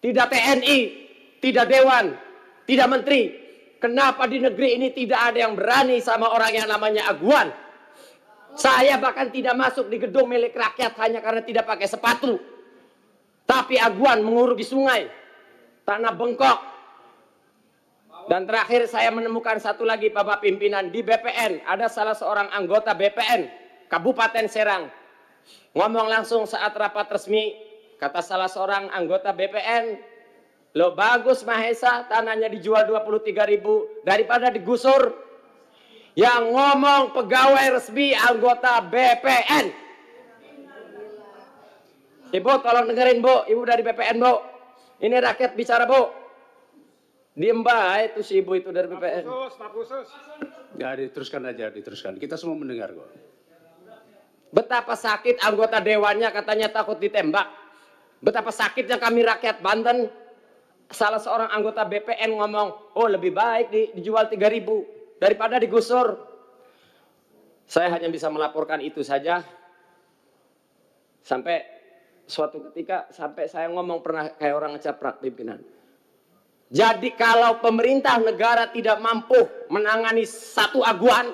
tidak TNI, tidak Dewan, tidak Menteri. Kenapa di negeri ini tidak ada yang berani sama orang yang namanya aguan? Saya bahkan tidak masuk di gedung milik rakyat hanya karena tidak pakai sepatu. Tapi aguan menguruk di sungai, tanah bengkok. Dan terakhir saya menemukan satu lagi Bapak pimpinan, di BPN ada salah seorang anggota BPN Kabupaten Serang ngomong langsung saat rapat resmi, kata salah seorang anggota BPN, lo bagus Mahesa tanahnya dijual 23.000 daripada digusur. Yang ngomong pegawai resmi anggota BPN. Ibu tolong dengerin Bu, Ibu dari BPN Bu. Ini rakyat bicara Bu. Diem baik itu si Ibu itu dari BPN. Pak Khusus. Ya diteruskan aja, diteruskan. Kita semua mendengar kok. Betapa sakit anggota dewannya katanya takut ditembak. Betapa sakitnya kami rakyat Banten. Salah seorang anggota BPN ngomong, oh lebih baik dijual 3.000 daripada digusur. Saya hanya bisa melaporkan itu saja. Sampai suatu ketika sampai saya ngomong pernah kayak orang ngecaprak pimpinan. Jadi kalau pemerintah negara tidak mampu menangani satu aguan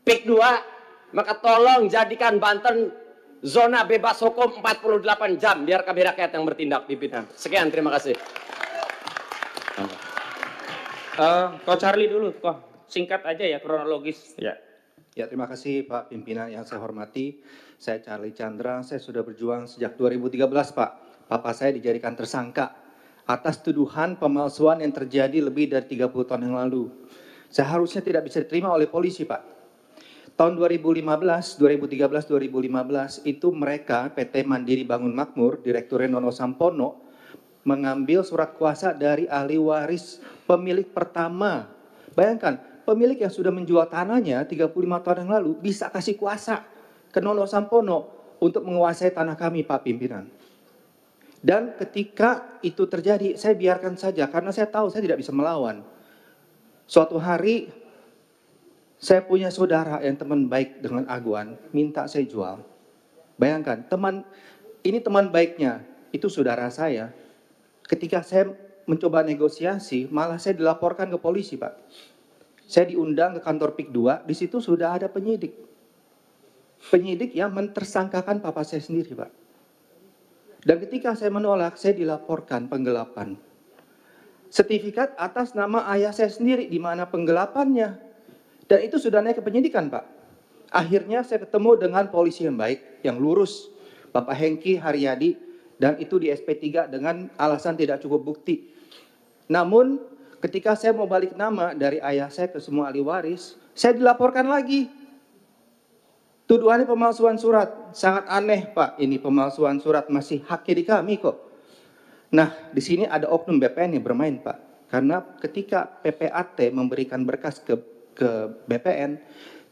PIK 2, maka tolong jadikan Banten zona bebas hukum 48 jam biar kami rakyat yang bertindak pimpinan. Sekian, terima kasih. Kok Charlie dulu, kok singkat aja ya kronologis. Ya. Ya, terima kasih Pak Pimpinan yang saya hormati. Saya Charlie Chandra, saya sudah berjuang sejak 2013 Pak. Papa saya dijadikan tersangka atas tuduhan pemalsuan yang terjadi lebih dari 30 tahun yang lalu. Seharusnya tidak bisa diterima oleh polisi Pak. Tahun 2013 itu mereka PT Mandiri Bangun Makmur, Direktur Nono Sampono, mengambil surat kuasa dari ahli waris pemilik pertama. Bayangkan, pemilik yang sudah menjual tanahnya 35 tahun yang lalu bisa kasih kuasa ke Nono Sampono untuk menguasai tanah kami Pak Pimpinan. Dan ketika itu terjadi, saya biarkan saja karena saya tahu saya tidak bisa melawan. Suatu hari saya punya saudara yang teman baik dengan aguan, minta saya jual. Bayangkan, ini teman baiknya, itu saudara saya. Ketika saya mencoba negosiasi, malah saya dilaporkan ke polisi Pak. Saya diundang ke kantor PIK 2, di situ sudah ada penyidik. Penyidik yang mentersangkakan papa saya sendiri Pak. Dan ketika saya menolak, saya dilaporkan penggelapan. Sertifikat atas nama ayah saya sendiri, di mana penggelapannya. Dan itu sudah naik ke penyidikan Pak. Akhirnya saya ketemu dengan polisi yang baik, yang lurus, Bapak Hengki Haryadi, dan itu di SP3 dengan alasan tidak cukup bukti. Namun ketika saya mau balik nama dari ayah saya ke semua ahli waris, saya dilaporkan lagi. Tuduhannya pemalsuan surat. Sangat aneh Pak, ini pemalsuan surat masih haknya di kami kok. Nah, di sini ada oknum BPN yang bermain Pak. Karena ketika PPAT memberikan berkas ke BPN,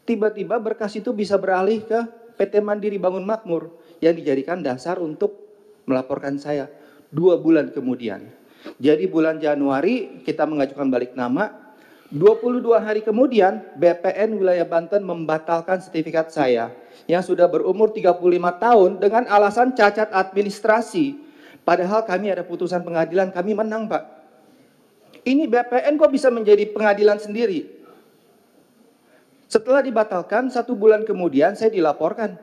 tiba-tiba berkas itu bisa beralih ke PT Mandiri Bangun Makmur yang dijadikan dasar untuk melaporkan saya 2 bulan kemudian. Jadi bulan Januari kita mengajukan balik nama, 22 hari kemudian BPN wilayah Banten membatalkan sertifikat saya yang sudah berumur 35 tahun dengan alasan cacat administrasi. Padahal kami ada putusan pengadilan, kami menang Pak. Ini BPN kok bisa menjadi pengadilan sendiri? Setelah dibatalkan, 1 bulan kemudian saya dilaporkan.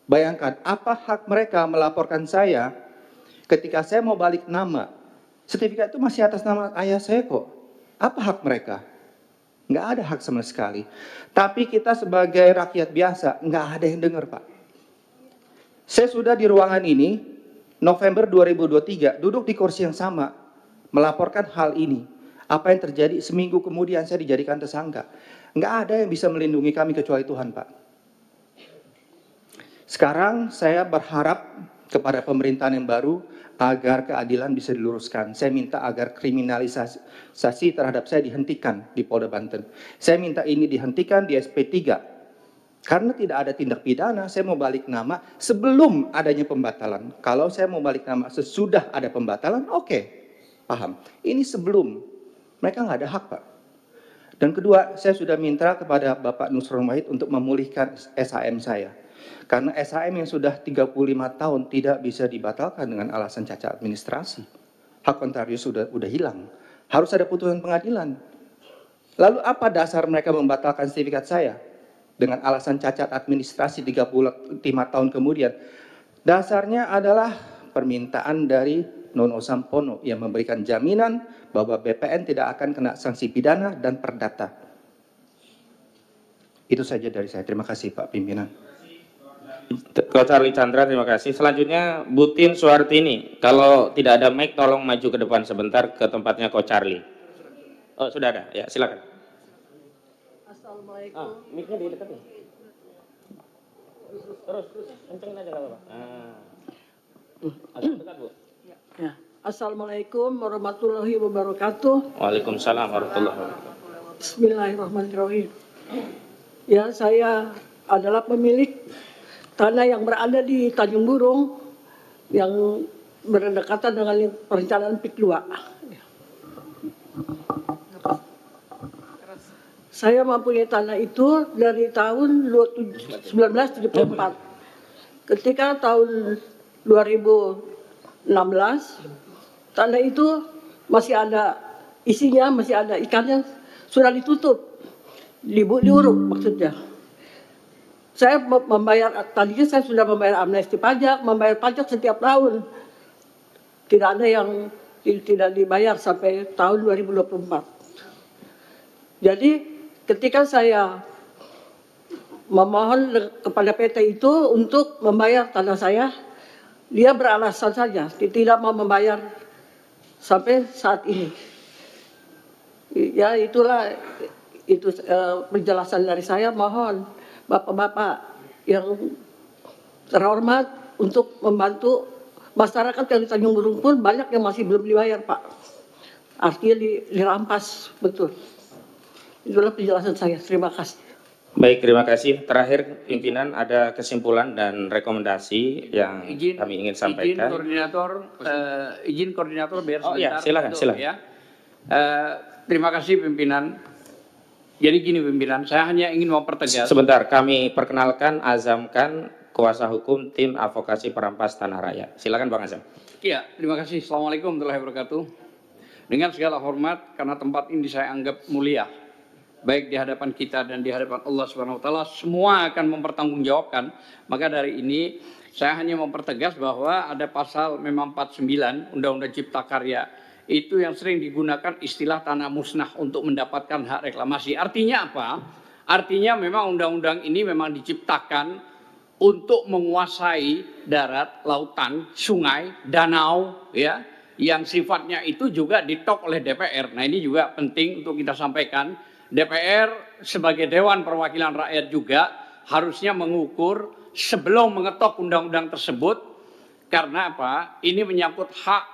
Bayangkan, apa hak mereka melaporkan saya ketika saya mau balik nama? Sertifikat itu masih atas nama ayah saya kok. Apa hak mereka? Nggak ada hak sama sekali. Tapi kita sebagai rakyat biasa, nggak ada yang dengar Pak. Saya sudah di ruangan ini, November 2023, duduk di kursi yang sama, melaporkan hal ini. Apa yang terjadi seminggu kemudian saya dijadikan tersangka. Nggak ada yang bisa melindungi kami kecuali Tuhan, Pak. Sekarang saya berharap kepada pemerintahan yang baru agar keadilan bisa diluruskan. Saya minta agar kriminalisasi terhadap saya dihentikan di Polda Banten. Saya minta ini dihentikan di SP3. Karena tidak ada tindak pidana, saya mau balik nama sebelum adanya pembatalan. Kalau saya mau balik nama sesudah ada pembatalan, oke, paham. Ini sebelum, mereka nggak ada hak, Pak. Dan kedua, saya sudah minta kepada Bapak Nusron Wahid untuk memulihkan SHM saya. Karena SHM yang sudah 35 tahun tidak bisa dibatalkan dengan alasan cacat administrasi. Hak kontarius sudah hilang. Harus ada putusan pengadilan. Lalu apa dasar mereka membatalkan sertifikat saya? Dengan alasan cacat administrasi 35 tahun kemudian. Dasarnya adalah permintaan dari Nono Sampono yang memberikan jaminan bahwa BPN tidak akan kena sanksi pidana dan perdata. Itu saja dari saya. Terima kasih Pak Pimpinan. Ko Charlie Chandra, terima kasih. Selanjutnya Butin Suhartini. Kalau tidak ada mic, tolong maju ke depan sebentar ke tempatnya Ko Charlie. Oh, sudah ada. Ya, silakan. Assalamualaikum. Mic-nya di dekat nih. Terus, kencengin aja kalau Pak. Agak dekat, Bu. Ya. Assalamualaikum warahmatullahi wabarakatuh. Waalaikumsalam warahmatullahi wabarakatuh. Bismillahirrahmanirrahim. Ya, saya adalah pemilik tanah yang berada di Tanjung Burung yang berdekatan dengan perencanaan PIK 2. Saya mempunyai tanah itu dari tahun 1974. Ketika tahun 2016, tanah itu masih ada isinya, masih ada ikannya, sudah ditutup, diuruk maksudnya. Saya membayar, tadinya saya sudah membayar amnesti pajak, membayar pajak setiap tahun. Tidak ada yang tidak dibayar sampai tahun 2024. Jadi ketika saya memohon kepada PT itu untuk membayar tanah saya, dia beralasan saja, tidak mau membayar sampai saat ini. Ya itulah itu penjelasan dari saya, mohon Bapak-bapak yang terhormat untuk membantu masyarakat yang di Tanjung Burung pun banyak yang masih belum dibayar, Pak. Artinya dirampas, betul. Itulah penjelasan saya. Terima kasih. Baik, terima kasih. Terakhir, pimpinan ada kesimpulan dan rekomendasi yang kami ingin sampaikan. Izin koordinator biar sebentar. Oh iya, silakan. Ya. Terima kasih pimpinan. Jadi gini pimpinan, saya hanya ingin mempertegas. Sebentar, kami perkenalkan, azamkan kuasa hukum tim advokasi perampas tanah raya. Silakan Bang Azam. Iya, terima kasih. Assalamualaikum warahmatullahi wabarakatuh. Dengan segala hormat, karena tempat ini saya anggap mulia, baik di hadapan kita dan di hadapan Allah Subhanahu Wa Taala, semua akan mempertanggungjawabkan. Maka dari ini saya hanya mempertegas bahwa ada pasal memang 49 Undang-Undang Cipta Karya itu yang sering digunakan istilah tanah musnah untuk mendapatkan hak reklamasi. Artinya apa? Artinya memang undang-undang ini memang diciptakan untuk menguasai darat, lautan, sungai, danau, ya, yang sifatnya itu juga ditok oleh DPR. Nah ini juga penting untuk kita sampaikan. DPR sebagai Dewan Perwakilan Rakyat juga harusnya mengukur sebelum mengetok undang-undang tersebut. Karena apa? Ini menyangkut hak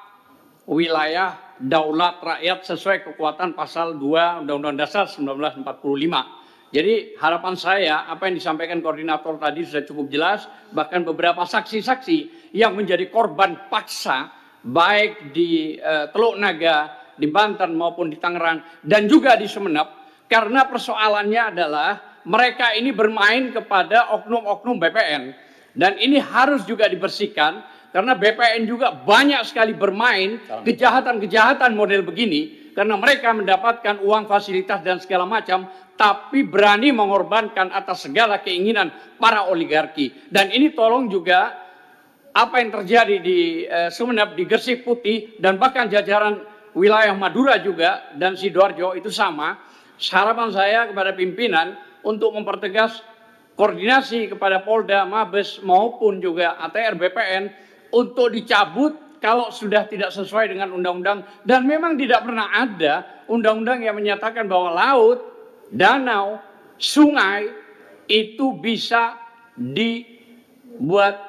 wilayah daulat rakyat sesuai kekuatan pasal 2 Undang-Undang Dasar 1945. Jadi harapan saya apa yang disampaikan koordinator tadi sudah cukup jelas. Bahkan beberapa saksi-saksi yang menjadi korban paksa baik di Teluk Naga, di Banten maupun di Tangerang dan juga di Sumeneb. Karena persoalannya adalah mereka ini bermain kepada oknum-oknum BPN. Dan ini harus juga dibersihkan karena BPN juga banyak sekali bermain kejahatan-kejahatan model begini. Karena mereka mendapatkan uang fasilitas dan segala macam, tapi berani mengorbankan atas segala keinginan para oligarki. Dan ini tolong juga apa yang terjadi di Sumeneb, di Gresik Putih, dan bahkan jajaran wilayah Madura juga, dan Sidoarjo itu sama. Harapan saya kepada pimpinan untuk mempertegas koordinasi kepada Polda, Mabes maupun juga ATR BPN untuk dicabut kalau sudah tidak sesuai dengan undang-undang. Dan memang tidak pernah ada undang-undang yang menyatakan bahwa laut, danau, sungai itu bisa dibuat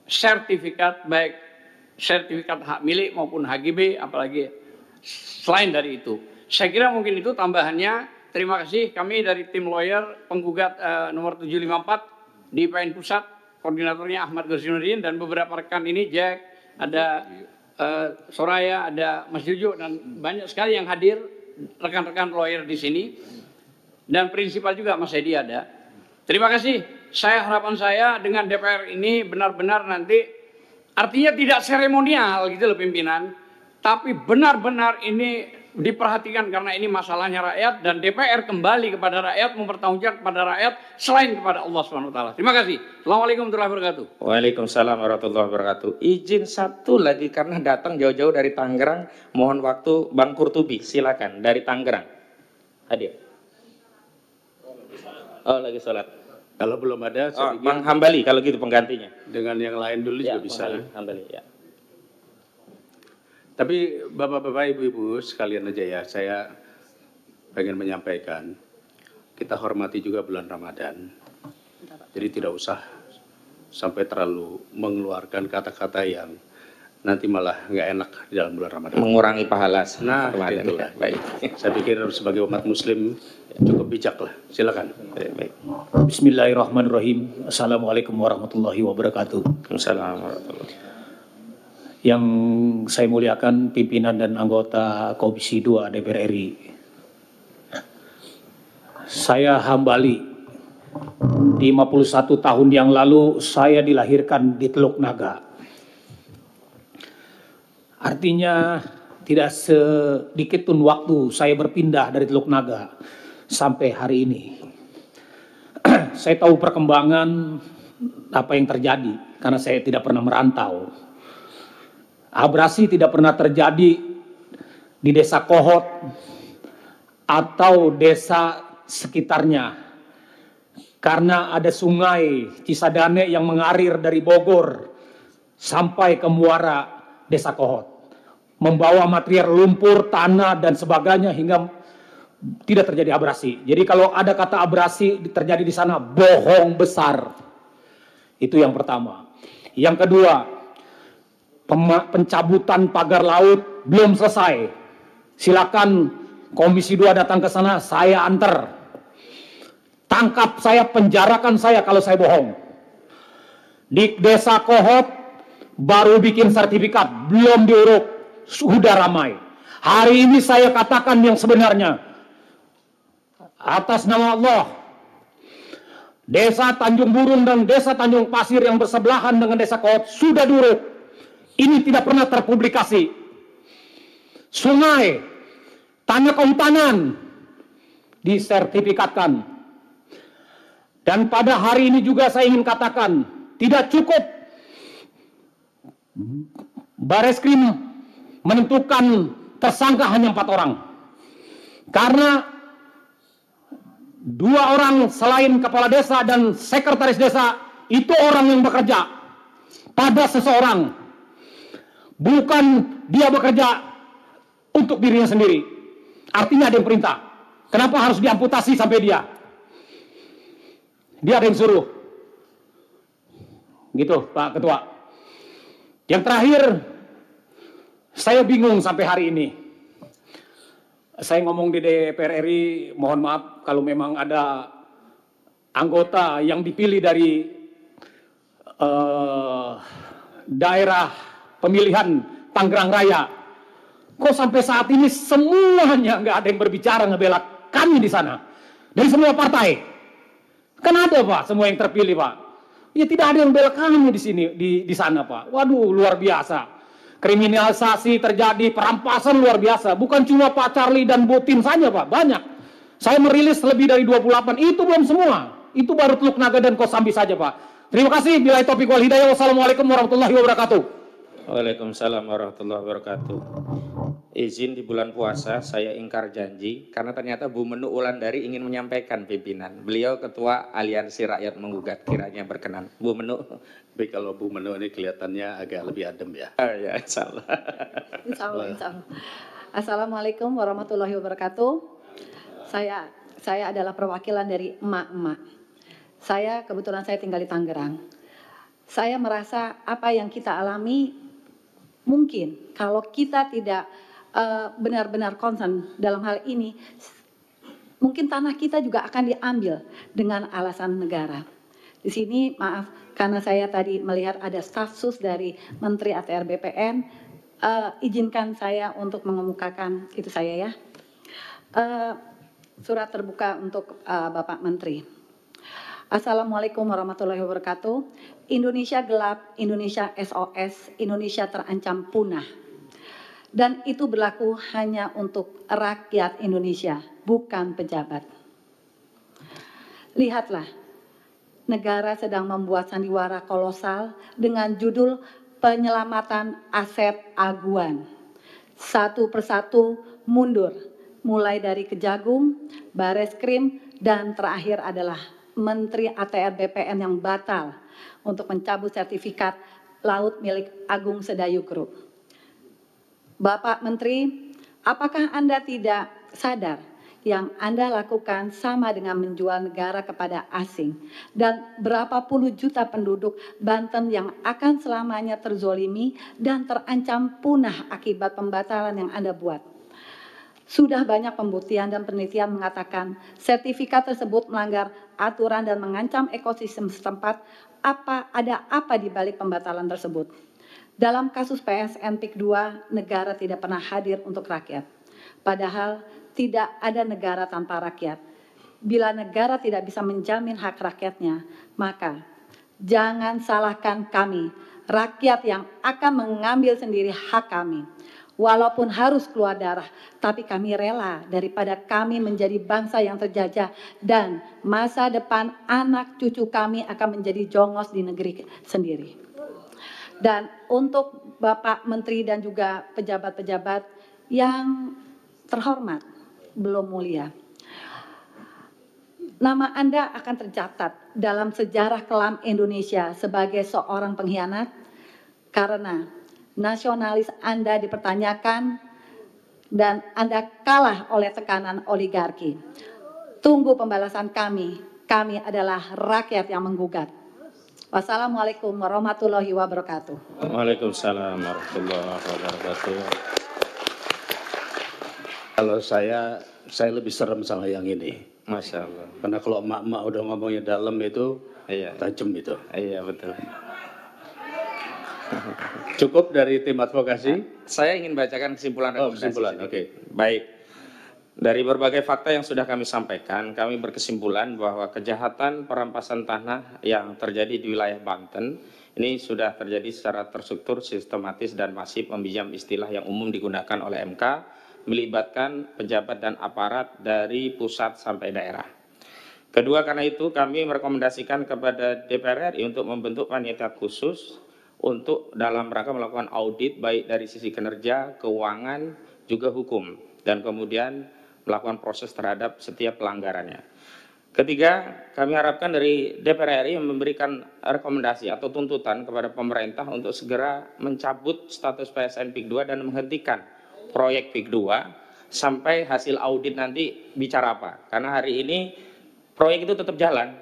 sertifikat, baik sertifikat hak milik maupun HGB, apalagi selain dari itu. Saya kira mungkin itu tambahannya. Terima kasih, kami dari tim lawyer penggugat nomor 754 di PN Pusat, koordinatornya Ahmad Ghasinuddin dan beberapa rekan ini, Jack, ada Soraya, ada Mas Juju, dan banyak sekali yang hadir, rekan-rekan lawyer di sini. Dan prinsipal juga Mas Edi ada. Terima kasih. Harapan saya dengan DPR ini benar-benar nanti, artinya tidak seremonial gitu loh pimpinan, tapi benar-benar ini diperhatikan karena ini masalahnya rakyat dan DPR kembali kepada rakyat, mempertanggungjawabkan kepada rakyat selain kepada Allah SWT. Terima kasih. Assalamualaikum warahmatullahi wabarakatuh. Waalaikumsalam warahmatullahi wabarakatuh. Izin satu lagi karena datang jauh-jauh dari Tangerang, mohon waktu Bang Kurtubi, silakan dari Tangerang. Hadir. Oh lagi sholat. Kalau belum ada, saya Bang Hambali kalau gitu penggantinya. Dengan yang lain dulu Ya, juga bisa. Hambali, ya. Tapi bapak-bapak, ibu-ibu sekalian aja ya, saya pengen menyampaikan, kita hormati juga bulan Ramadan. Jadi tidak usah sampai terlalu mengeluarkan kata-kata yang nanti malah nggak enak di dalam bulan Ramadan. Mengurangi pahala. Nah, itulah. Baik. Saya pikir sebagai umat Muslim cukup bijak lah. Silakan. Baik. Bismillahirrahmanirrahim. Assalamualaikum warahmatullahi wabarakatuh. Assalamualaikum warahmatullahi wabarakatuh. Yang saya muliakan pimpinan dan anggota Komisi 2 DPR RI. Saya Hambali. 51 tahun yang lalu saya dilahirkan di Teluk Naga. Artinya tidak sedikit pun waktu saya berpindah dari Teluk Naga sampai hari ini. Saya tahu perkembangan apa yang terjadi karena saya tidak pernah merantau. Abrasi tidak pernah terjadi di desa Kohot atau desa sekitarnya. Karena ada sungai Cisadane yang mengalir dari Bogor sampai ke muara desa Kohot. Membawa material lumpur, tanah, dan sebagainya hingga tidak terjadi abrasi. Jadi kalau ada kata abrasi terjadi di sana, bohong besar. Itu yang pertama. Yang kedua, pencabutan pagar laut belum selesai. Silakan Komisi 2 datang ke sana, saya antar. Tangkap saya, penjarakan saya kalau saya bohong. Di desa Kohot baru bikin sertifikat, belum diuruk, sudah ramai. Hari ini saya katakan yang sebenarnya. Atas nama Allah, desa Tanjung Burung dan desa Tanjung Pasir yang bersebelahan dengan desa Kohot sudah diuruk. Ini tidak pernah terpublikasi. Sungai, tanah kehutanan disertifikatkan. Dan pada hari ini juga saya ingin katakan, tidak cukup Bareskrim menentukan tersangka hanya 4 orang. Karena 2 orang selain kepala desa dan sekretaris desa itu orang yang bekerja pada seseorang, bukan dia bekerja untuk dirinya sendiri. Artinya ada yang perintah. Kenapa harus diamputasi sampai dia? Dia ada yang suruh. Gitu Pak Ketua. Yang terakhir, saya bingung sampai hari ini. Saya ngomong di DPR RI, mohon maaf kalau memang ada anggota yang dipilih dari daerah pemilihan Tangerang Raya. Kok sampai saat ini semuanya nggak ada yang berbicara ngebela kami di sana. Dari semua partai. Kan ada Pak, semua yang terpilih Pak. Ya tidak ada yang bela kami di sini, di sana Pak. Waduh, luar biasa. Kriminalisasi terjadi, perampasan luar biasa. Bukan cuma Pak Charlie dan Bu Tin saja Pak, banyak. Saya merilis lebih dari 28, itu belum semua. Itu baru Teluk Naga dan Kosambi saja Pak. Terima kasih. Billahi taufiq wal hidayah. Wassalamualaikum warahmatullahi wabarakatuh. Waalaikumsalam warahmatullahi wabarakatuh. Izin di bulan puasa saya ingkar janji karena ternyata Bu Menu Wulandari ingin menyampaikan pimpinan. Beliau ketua Aliansi Rakyat Menggugat, kiranya berkenan. Bu Menu. Tapi kalau Bu Menu ini kelihatannya agak lebih adem ya. Ya, insya Allah. Insya Allah, insya Allah. Assalamualaikum warahmatullahi wabarakatuh. Saya adalah perwakilan dari emak-emak. Kebetulan saya tinggal di Tangerang. Saya merasa apa yang kita alami mungkin kalau kita tidak benar-benar concern dalam hal ini, mungkin tanah kita juga akan diambil dengan alasan negara. Di sini maaf karena saya tadi melihat ada staf sus dari Menteri ATR BPN, izinkan saya untuk mengemukakan itu saya ya. Surat terbuka untuk Bapak Menteri. Assalamualaikum warahmatullahi wabarakatuh. Indonesia gelap, Indonesia SOS, Indonesia terancam punah. Dan itu berlaku hanya untuk rakyat Indonesia, bukan pejabat. Lihatlah, negara sedang membuat sandiwara kolosal dengan judul penyelamatan aset aguan. Satu persatu mundur, mulai dari Kejagung, Bareskrim, dan terakhir adalah Menteri ATR BPN yang batal untuk mencabut sertifikat laut milik Agung Sedayu Group. Bapak Menteri, apakah Anda tidak sadar yang Anda lakukan sama dengan menjual negara kepada asing? Dan berapa puluh juta penduduk Banten yang akan selamanya terzolimi dan terancam punah akibat pembatalan yang Anda buat? Sudah banyak pembuktian dan penelitian mengatakan sertifikat tersebut melanggar aturan dan mengancam ekosistem setempat. Ada apa di balik pembatalan tersebut? Dalam kasus PSN PIK 2, negara tidak pernah hadir untuk rakyat. Padahal tidak ada negara tanpa rakyat. Bila negara tidak bisa menjamin hak rakyatnya, maka jangan salahkan kami, rakyat yang akan mengambil sendiri hak kami. Walaupun harus keluar darah, tapi kami rela daripada kami menjadi bangsa yang terjajah dan masa depan anak cucu kami akan menjadi jongos di negeri sendiri. Dan untuk Bapak Menteri dan juga pejabat-pejabat yang terhormat, belum mulia, nama Anda akan tercatat dalam sejarah kelam Indonesia sebagai seorang pengkhianat karena nasionalis Anda dipertanyakan dan Anda kalah oleh tekanan oligarki. Tunggu pembalasan kami. Kami adalah rakyat yang menggugat. Wassalamualaikum warahmatullahi wabarakatuh. Waalaikumsalam warahmatullahi wabarakatuh. Kalau saya lebih serem sama yang ini. Masya Allah. Karena kalau emak-emak udah ngomongnya dalam itu, iya, tajam itu. Iya betul. Cukup dari tim advokasi. Saya ingin bacakan kesimpulan rekomendasi. Kesimpulan, oke. Baik. Dari berbagai fakta yang sudah kami sampaikan, kami berkesimpulan bahwa kejahatan perampasan tanah yang terjadi di wilayah Banten ini sudah terjadi secara terstruktur, sistematis, dan masif, meminjam istilah yang umum digunakan oleh MK, melibatkan pejabat dan aparat dari pusat sampai daerah. Kedua, karena itu kami merekomendasikan kepada DPR RI untuk membentuk panitia khusus untuk dalam rangka melakukan audit baik dari sisi kinerja, keuangan, juga hukum, dan kemudian melakukan proses terhadap setiap pelanggarannya. Ketiga, kami harapkan dari DPR RI memberikan rekomendasi atau tuntutan kepada pemerintah untuk segera mencabut status PSN PIK 2 dan menghentikan proyek PIK 2 sampai hasil audit nanti bicara apa. Karena hari ini proyek itu tetap jalan,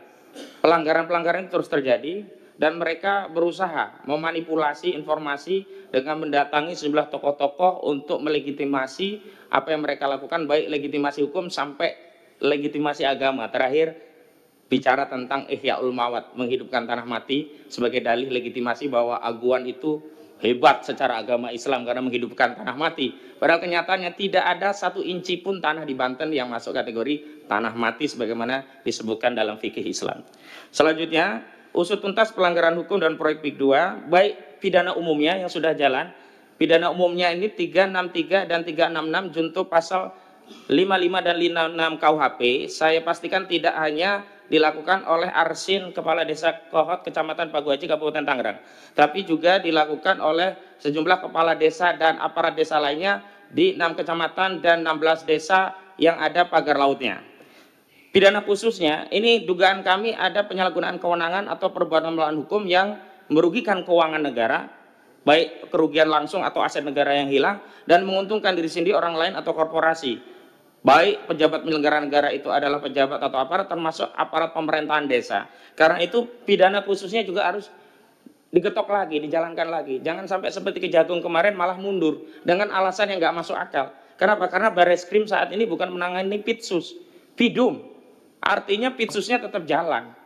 pelanggaran-pelanggaran itu terus terjadi, dan mereka berusaha memanipulasi informasi dengan mendatangi sejumlah tokoh-tokoh untuk melegitimasi apa yang mereka lakukan, baik legitimasi hukum sampai legitimasi agama. Terakhir bicara tentang Ihyaul Mawat, menghidupkan tanah mati sebagai dalih legitimasi bahwa Aguan itu hebat secara agama Islam karena menghidupkan tanah mati. Padahal kenyataannya tidak ada 1 inci pun tanah di Banten yang masuk kategori tanah mati sebagaimana disebutkan dalam fikih Islam. Selanjutnya, usut tuntas pelanggaran hukum dan proyek PIK 2, baik pidana umumnya yang sudah jalan. Pidana umumnya ini 363 dan 366 junto pasal 55 dan 56 KUHP. Saya pastikan tidak hanya dilakukan oleh Arsin, Kepala Desa Kohot, Kecamatan Paguaji, Kabupaten Tangerang, tapi juga dilakukan oleh sejumlah kepala desa dan aparat desa lainnya di 6 kecamatan dan 16 desa yang ada pagar lautnya. Pidana khususnya, ini dugaan kami ada penyalahgunaan kewenangan atau perbuatan melawan hukum yang merugikan keuangan negara, baik kerugian langsung atau aset negara yang hilang, dan menguntungkan diri sendiri, orang lain, atau korporasi. Baik pejabat penyelenggara negara itu adalah pejabat atau aparat, termasuk aparat pemerintahan desa. Karena itu pidana khususnya juga harus digetok lagi, dijalankan lagi. Jangan sampai seperti Kejagung kemarin malah mundur dengan alasan yang nggak masuk akal. Kenapa? Karena Barreskrim saat ini bukan menangani Pitsus, Pidum. Artinya Pitsusnya tetap jalan.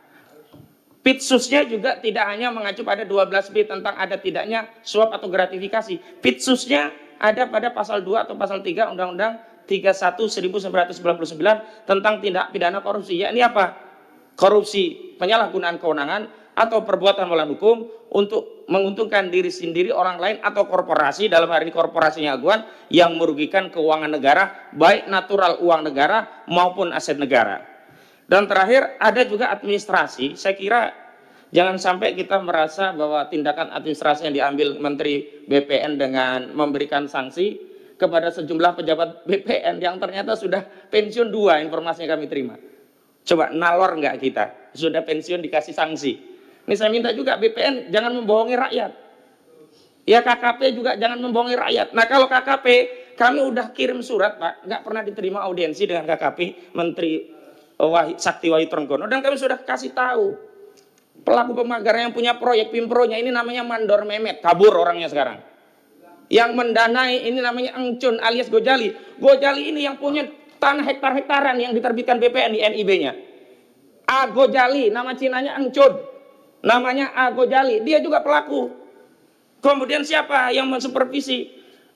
Pitsusnya juga tidak hanya mengacu pada 12B tentang ada tidaknya suap atau gratifikasi. Pitsusnya ada pada pasal 2 atau pasal 3 Undang-Undang 31/1999 tentang tindak pidana korupsi. Yakni apa? Korupsi, penyalahgunaan kewenangan atau perbuatan melawan hukum untuk menguntungkan diri sendiri, orang lain, atau korporasi, dalam hari ini korporasinya Aguan, yang merugikan keuangan negara, baik natural uang negara maupun aset negara. Dan terakhir ada juga administrasi. Saya kira jangan sampai kita merasa bahwa tindakan administrasi yang diambil Menteri BPN dengan memberikan sanksi kepada sejumlah pejabat BPN yang ternyata sudah pensiun 2, informasi yang kami terima. Coba nalor nggak kita? Sudah pensiun dikasih sanksi. Ini saya minta juga BPN jangan membohongi rakyat. Ya KKP juga jangan membohongi rakyat. Nah kalau KKP, kami udah kirim surat Pak, nggak pernah diterima audiensi dengan KKP Menteri Sakti Wahyu Trenggono, dan kami sudah kasih tahu pelaku pemagar yang punya proyek Pimpronya ini namanya Mandor Mehmet, kabur orangnya sekarang. Yang mendanai ini namanya Engcun alias Gojali. Gojali ini yang punya tanah hektar-hektaran yang diterbitkan BPN di NIB-nya. A Gojali, nama Cinanya Engcun. Namanya A Gojali, dia juga pelaku. Kemudian siapa yang mensupervisi?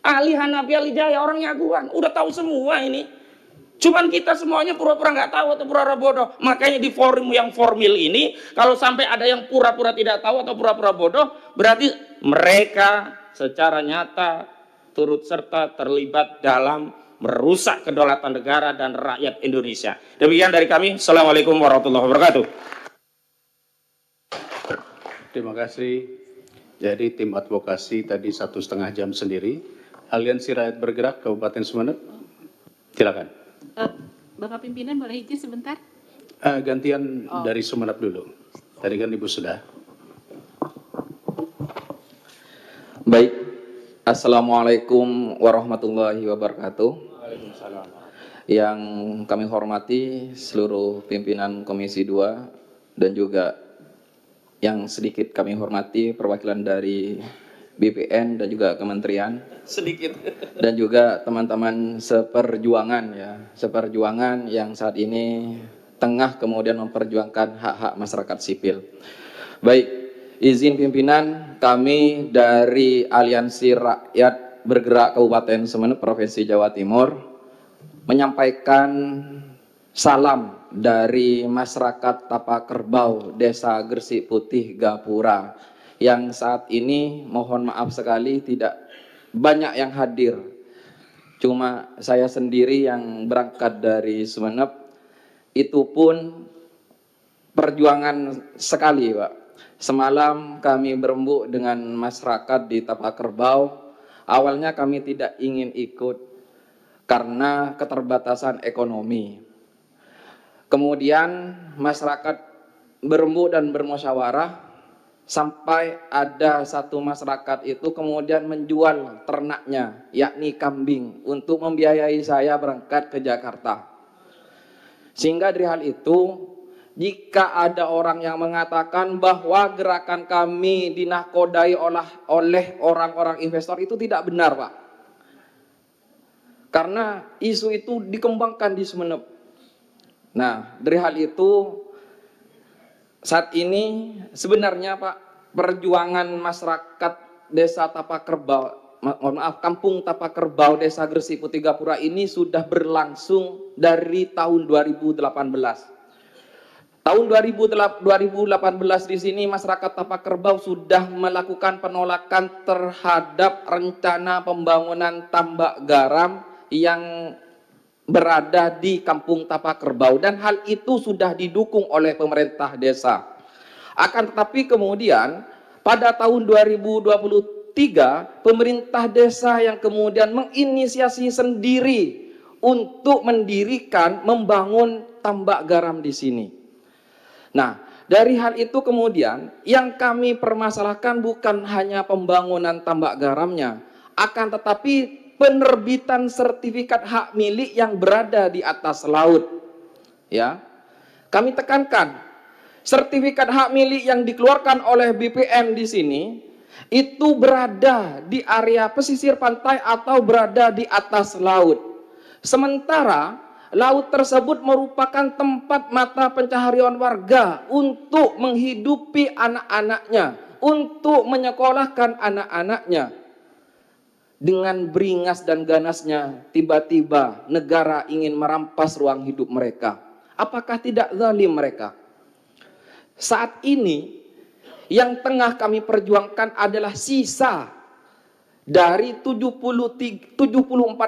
Ali Hanafi Alijaya, orangnya Aguan. Udah tahu semua ini. Cuman kita semuanya pura-pura nggak tahu atau pura-pura bodoh. Makanya di forum yang formal ini, kalau sampai ada yang pura-pura tidak tahu atau pura-pura bodoh, berarti mereka secara nyata turut serta terlibat dalam merusak kedaulatan negara dan rakyat Indonesia. Demikian dari kami. Assalamualaikum warahmatullahi wabarakatuh. Terima kasih. Jadi tim advokasi tadi 1,5 jam sendiri. Aliansi Rakyat Bergerak Kabupaten Sumeneb, silakan. Bapak pimpinan boleh izin sebentar? Gantian dari Sumeneb dulu. Tadi kan Ibu sudah. Baik, Assalamualaikum warahmatullahi wabarakatuh. Yang kami hormati seluruh pimpinan Komisi 2 dan juga yang sedikit kami hormati perwakilan dari BPN dan juga kementerian. Sedikit. Dan juga teman-teman seperjuangan yang saat ini tengah kemudian memperjuangkan hak-hak masyarakat sipil. Baik. Izin pimpinan, kami dari Aliansi Rakyat Bergerak Kabupaten Sumeneb Provinsi Jawa Timur menyampaikan salam dari masyarakat Tapak Kerbau, Desa Gresik Putih, Gapura, yang saat ini mohon maaf sekali tidak banyak yang hadir. Cuma saya sendiri yang berangkat dari Sumeneb, itu pun perjuangan sekali Pak. Semalam kami berembuk dengan masyarakat di Tapak Kerbau. Awalnya kami tidak ingin ikut karena keterbatasan ekonomi. Kemudian masyarakat berembuk dan bermusyawarah sampai ada satu masyarakat itu kemudian menjual ternaknya, yakni kambing, untuk membiayai saya berangkat ke Jakarta. Sehingga dari hal itu, jika ada orang yang mengatakan bahwa gerakan kami dinahkodai oleh orang-orang investor, itu tidak benar, Pak. Karena isu itu dikembangkan di Sumeneb. Nah, dari hal itu saat ini sebenarnya Pak, perjuangan masyarakat Desa Tapakerbau, Kampung Tapakerbau, Desa Gresik Putih Gapura ini sudah berlangsung dari tahun 2018. Tahun 2018 di sini masyarakat Tapakerbau sudah melakukan penolakan terhadap rencana pembangunan tambak garam yang berada di Kampung Tapakerbau, dan hal itu sudah didukung oleh pemerintah desa. Akan tetapi kemudian pada tahun 2023 pemerintah desa yang kemudian menginisiasi sendiri untuk membangun tambak garam di sini. Nah, dari hal itu kemudian yang kami permasalahkan bukan hanya pembangunan tambak garamnya, akan tetapi penerbitan sertifikat hak milik yang berada di atas laut. Ya, kami tekankan, sertifikat hak milik yang dikeluarkan oleh BPN di sini itu berada di area pesisir pantai atau berada di atas laut. Sementara laut tersebut merupakan tempat mata pencaharian warga untuk menghidupi anak-anaknya, untuk menyekolahkan anak-anaknya. Dengan beringas dan ganasnya, tiba-tiba negara ingin merampas ruang hidup mereka. Apakah tidak zalim mereka? Saat ini, yang tengah kami perjuangkan adalah sisa dari 74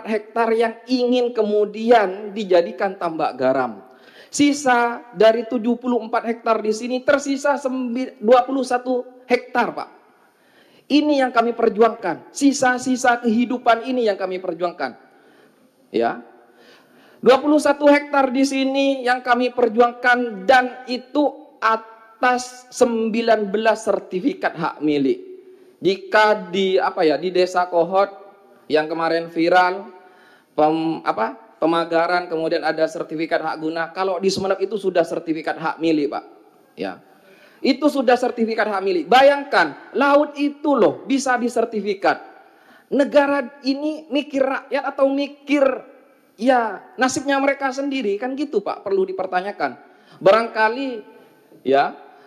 hektar yang ingin kemudian dijadikan tambak garam. Sisa dari 74 hektar di sini tersisa 21 hektar, Pak. Ini yang kami perjuangkan, sisa-sisa kehidupan ini yang kami perjuangkan. Ya. 21 hektar di sini yang kami perjuangkan, dan itu atas 19 sertifikat hak milik. Jika di Desa Kohot yang kemarin viral pemagaran kemudian ada sertifikat hak guna, kalau di Sumeneb itu sudah sertifikat hak milik, Pak. Ya. Itu sudah sertifikat hak milik. Bayangkan, laut itu loh bisa disertifikat. Negara ini mikir rakyat atau mikir ya nasibnya mereka sendiri, kan gitu, Pak, perlu dipertanyakan.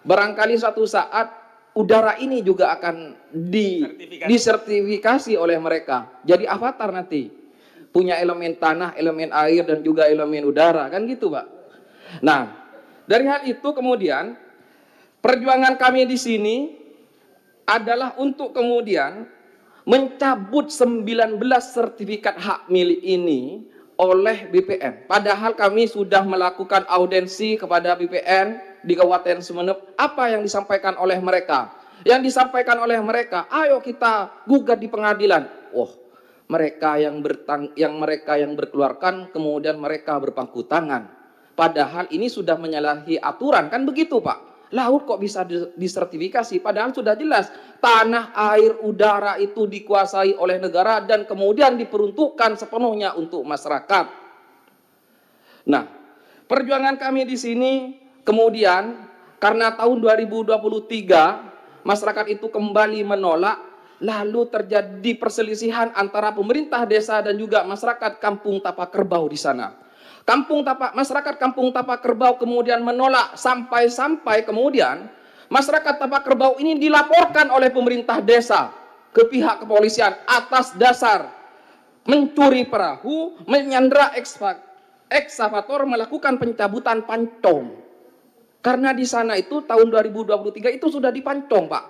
Barangkali suatu saat udara ini juga akan disertifikasi oleh mereka. Jadi avatar nanti. Punya elemen tanah, elemen air, dan juga elemen udara, kan gitu, Pak. Nah, dari hal itu kemudian perjuangan kami di sini adalah untuk kemudian mencabut 19 sertifikat hak milik ini oleh BPN. Padahal kami sudah melakukan audiensi kepada BPN di Kabupaten Sumeneb. Apa yang disampaikan oleh mereka? Yang disampaikan oleh mereka, ayo kita gugat di pengadilan. Mereka yang berkeluarkan kemudian mereka berpangku tangan. Padahal ini sudah menyalahi aturan, kan begitu, Pak? Laut kok bisa disertifikasi, padahal sudah jelas tanah, air, udara itu dikuasai oleh negara dan kemudian diperuntukkan sepenuhnya untuk masyarakat. Nah, perjuangan kami di sini kemudian karena tahun 2023 masyarakat itu kembali menolak, lalu terjadi perselisihan antara pemerintah desa dan juga masyarakat Kampung Tapakerbau di sana. Masyarakat Kampung Tapakerbau kemudian menolak, sampai kemudian masyarakat Tapakerbau ini dilaporkan oleh pemerintah desa ke pihak kepolisian atas dasar mencuri perahu, menyandra ekskavator, melakukan pencabutan pancong. Karena di sana itu tahun 2023 itu sudah dipancong, Pak.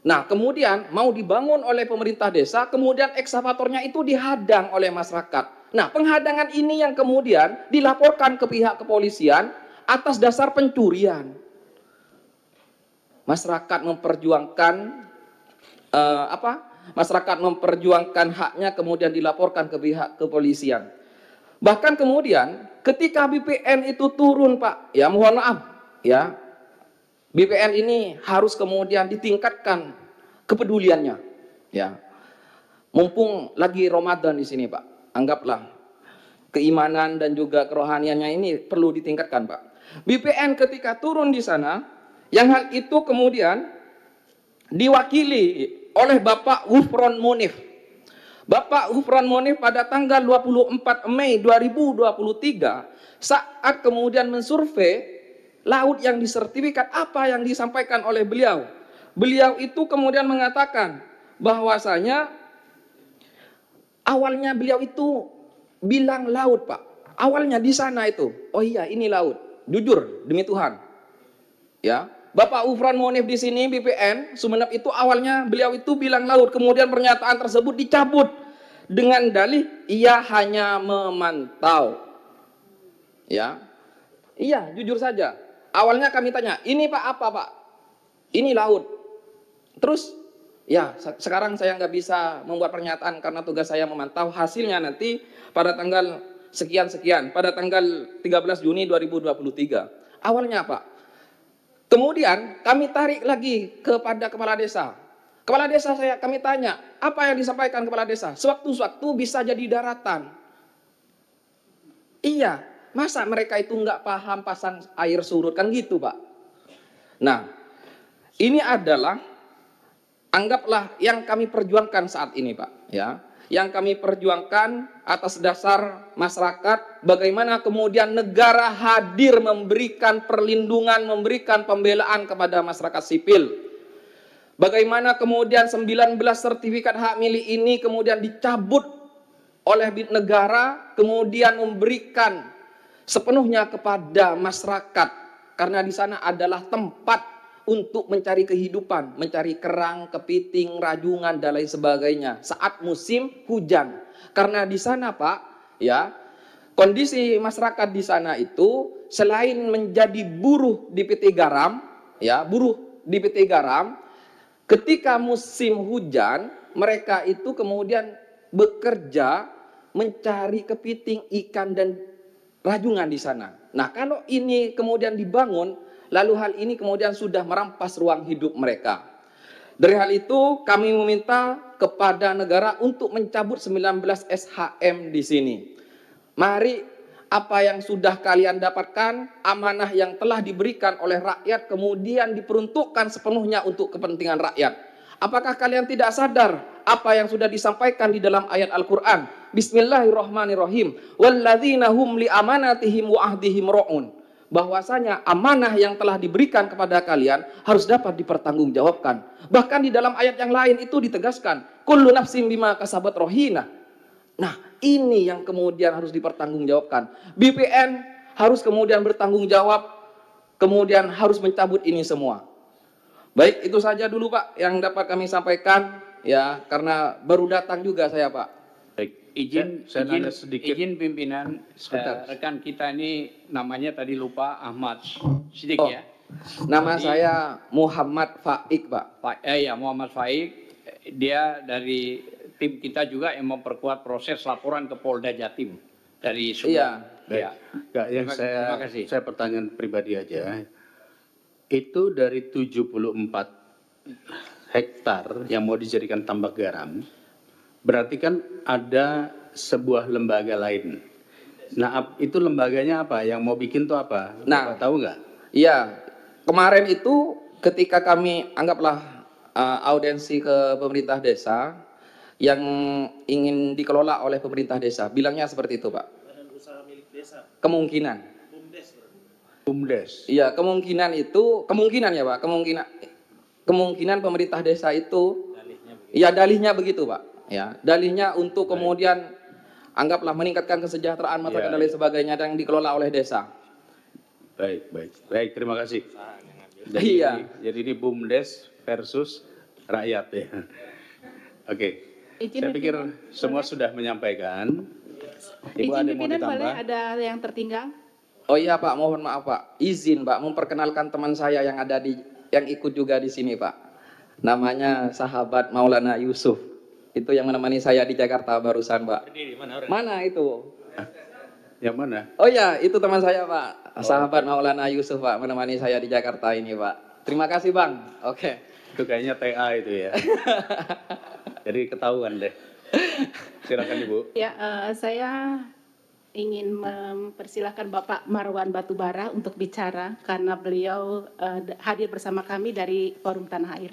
Nah, kemudian mau dibangun oleh pemerintah desa, kemudian ekskavatornya itu dihadang oleh masyarakat. Nah, penghadangan ini yang kemudian dilaporkan ke pihak kepolisian atas dasar pencurian. Masyarakat memperjuangkan haknya kemudian dilaporkan ke pihak kepolisian. Bahkan kemudian ketika BPN itu turun Pak, ya mohon maaf ya, BPN ini harus kemudian ditingkatkan kepeduliannya ya. Mumpung lagi Ramadan di sini Pak, anggaplah keimanan dan juga kerohaniannya ini perlu ditingkatkan Pak. BPN ketika turun di sana, yang hal itu kemudian diwakili oleh Bapak Ghufron Munif. Bapak Ghufron Munif pada tanggal 24 Mei 2023 saat kemudian mensurvei laut yang disertifikat, apa yang disampaikan oleh beliau. Beliau itu kemudian mengatakan bahwasanya awalnya beliau itu bilang laut Pak. Awalnya di sana itu, oh iya ini laut. Jujur demi Tuhan. Ya, Bapak Ghufron Munif di sini BPN Sumeneb itu awalnya beliau itu bilang laut, kemudian pernyataan tersebut dicabut dengan dalih ia hanya memantau. Ya. Iya, jujur saja. Awalnya kami tanya, "Ini Pak apa, Pak?" "Ini laut." Terus, ya, sekarang saya nggak bisa membuat pernyataan karena tugas saya memantau. Hasilnya nanti pada tanggal sekian-sekian, pada tanggal 13 Juni 2023. Awalnya Pak. Kemudian kami tarik lagi kepada kepala desa. Kepala desa kami tanya, apa yang disampaikan kepala desa? Sewaktu-waktu bisa jadi daratan. Iya, masa mereka itu nggak paham pasang air surut, kan gitu Pak. Nah, ini adalah, anggaplah yang kami perjuangkan saat ini Pak. Ya, yang kami perjuangkan atas dasar masyarakat, bagaimana kemudian negara hadir memberikan perlindungan, memberikan pembelaan kepada masyarakat sipil. Bagaimana kemudian 19 sertifikat hak milik ini kemudian dicabut oleh negara, kemudian memberikan sepenuhnya kepada masyarakat, karena di sana adalah tempat untuk mencari kehidupan, mencari kerang, kepiting, rajungan dan lain sebagainya saat musim hujan. Karena di sana Pak, ya, kondisi masyarakat di sana itu selain menjadi buruh di PT Garam, ya, buruh di PT Garam, ketika musim hujan mereka itu kemudian bekerja mencari kepiting, ikan dan rajungan di sana. Nah, kalau ini kemudian dibangun, lalu hal ini kemudian sudah merampas ruang hidup mereka. Dari hal itu kami meminta kepada negara untuk mencabut 19 SHM di sini. Mari apa yang sudah kalian dapatkan, amanah yang telah diberikan oleh rakyat kemudian diperuntukkan sepenuhnya untuk kepentingan rakyat. Apakah kalian tidak sadar apa yang sudah disampaikan di dalam ayat Al-Quran? Bismillahirrahmanirrahim. Walladzina hum li amanatihim wa ahdihim ra'un. Bahwasanya amanah yang telah diberikan kepada kalian harus dapat dipertanggungjawabkan. Bahkan di dalam ayat yang lain itu ditegaskan, kullu nafsin bima kasabat rohina. Nah, ini yang kemudian harus dipertanggungjawabkan. BPN harus kemudian bertanggung jawab, kemudian harus mencabut ini semua. Baik, itu saja dulu Pak yang dapat kami sampaikan, ya, karena baru datang juga saya Pak. Baik, izin pimpinan, rekan kita ini namanya tadi lupa, Ahmad Siddiq ya. Nama saya Muhammad Faik Pak. Ya, Muhammad Faik. Dia dari tim kita juga yang memperkuat proses laporan ke Polda Jatim dari Sumut. Iya. Ya. Enggak, yang Terima kasih. saya pertanyaan pribadi aja. Itu dari 74 hektar yang mau dijadikan tambak garam, berarti kan ada sebuah lembaga lain. Nah, itu lembaganya apa? Yang mau bikin tuh apa? Nah, tahu nggak? Iya, kemarin itu ketika kami anggaplah audiensi ke pemerintah desa yang ingin dikelola oleh pemerintah desa, bilangnya seperti itu Pak. Kemungkinan. BUMDes. Iya, kemungkinan itu, kemungkinan ya Pak, kemungkinan pemerintah desa itu, ya dalihnya begitu Pak. Ya, dalihnya untuk kemudian anggaplah meningkatkan kesejahteraan masyarakat dan lain sebagainya yang dikelola oleh desa. Baik, terima kasih. Jadi ini BUMDes versus rakyat ya. Oke. Saya pikir semua sudah menyampaikan. Ibu ada mau ditambah? Boleh ada yang tertinggal? Oh iya Pak, mohon maaf Pak. Izin Pak memperkenalkan teman saya yang ada yang ikut juga di sini Pak. Namanya sahabat Maulana Yusuf. Itu yang menemani saya di Jakarta barusan Pak. Mana itu? Yang mana? Oh ya, itu teman saya Pak, sahabat Maulana Yusuf Pak, menemani saya di Jakarta ini Pak. Terima kasih Bang. Oke. Itu kayaknya TA itu ya. Jadi ketahuan deh. Silakan Ibu. Ya, saya ingin mempersilahkan Bapak Marwan Batubara untuk bicara karena beliau hadir bersama kami dari Forum Tanah Air.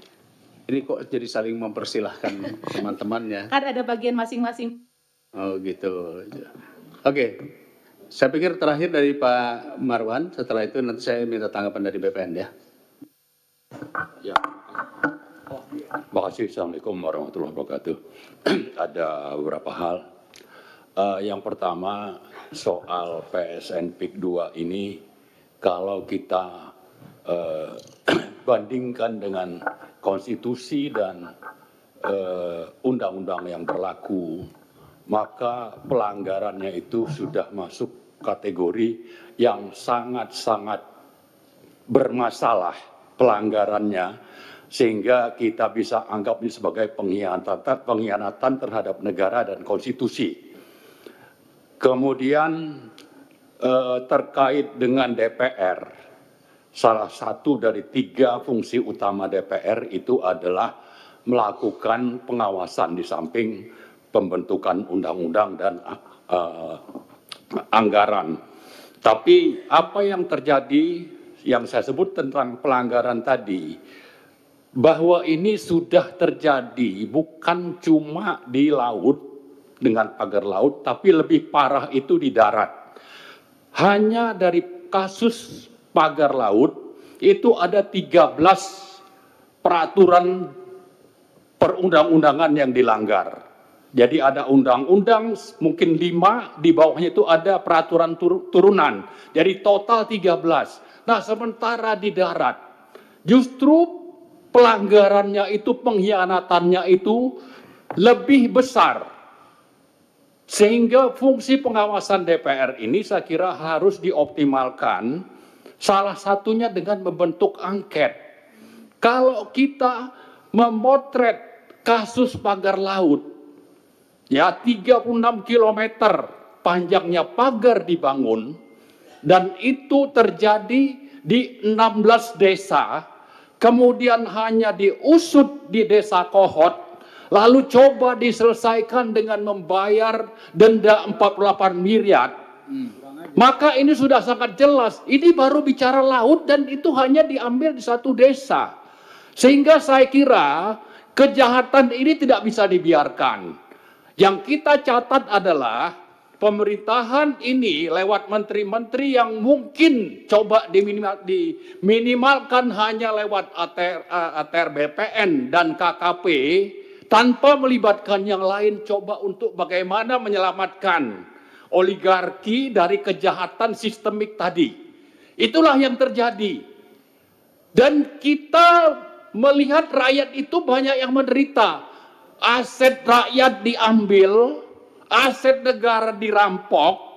Ini kok jadi saling mempersilahkan teman-temannya? Kan ada bagian masing-masing. Oh gitu. Oke. Saya pikir terakhir dari Pak Marwan, setelah itu nanti saya minta tanggapan dari BPN ya. Ya. Terima kasih. Assalamualaikum warahmatullahi wabarakatuh. Ada beberapa hal. Yang pertama soal PSN PIK 2 ini, kalau kita bandingkan dengan konstitusi dan undang-undang yang berlaku, maka pelanggarannya itu sudah masuk kategori yang sangat-sangat bermasalah pelanggarannya, sehingga kita bisa anggap ini sebagai pengkhianatan terhadap negara dan konstitusi. Kemudian terkait dengan DPR, salah satu dari 3 fungsi utama DPR itu adalah melakukan pengawasan di samping pembentukan undang-undang dan anggaran. Tapi apa yang terjadi, yang saya sebut tentang pelanggaran tadi, bahwa ini sudah terjadi bukan cuma di laut dengan pagar laut, tapi lebih parah itu di darat. Hanya dari kasus pagar laut itu ada 13 peraturan perundang-undangan yang dilanggar. Jadi ada undang-undang mungkin 5, di bawahnya itu ada peraturan turunan. Jadi total 13. Nah sementara di darat justru pelanggarannya itu, pengkhianatannya itu lebih besar. Sehingga fungsi pengawasan DPR ini saya kira harus dioptimalkan. Salah satunya dengan membentuk angket. Kalau kita memotret kasus pagar laut, ya 36 km panjangnya pagar dibangun, dan itu terjadi di 16 desa, kemudian hanya diusut di desa Kohot, lalu coba diselesaikan dengan membayar denda 48 miliar. Maka ini sudah sangat jelas, ini baru bicara laut dan itu hanya diambil di satu desa. Sehingga saya kira kejahatan ini tidak bisa dibiarkan. Yang kita catat adalah pemerintahan ini lewat menteri-menteri yang mungkin coba diminimalkan hanya lewat ATR BPN dan KKP, tanpa melibatkan yang lain, coba untuk bagaimana menyelamatkan oligarki dari kejahatan sistemik tadi. Itulah yang terjadi. Dan kita melihat rakyat itu banyak yang menderita. Aset rakyat diambil, aset negara dirampok,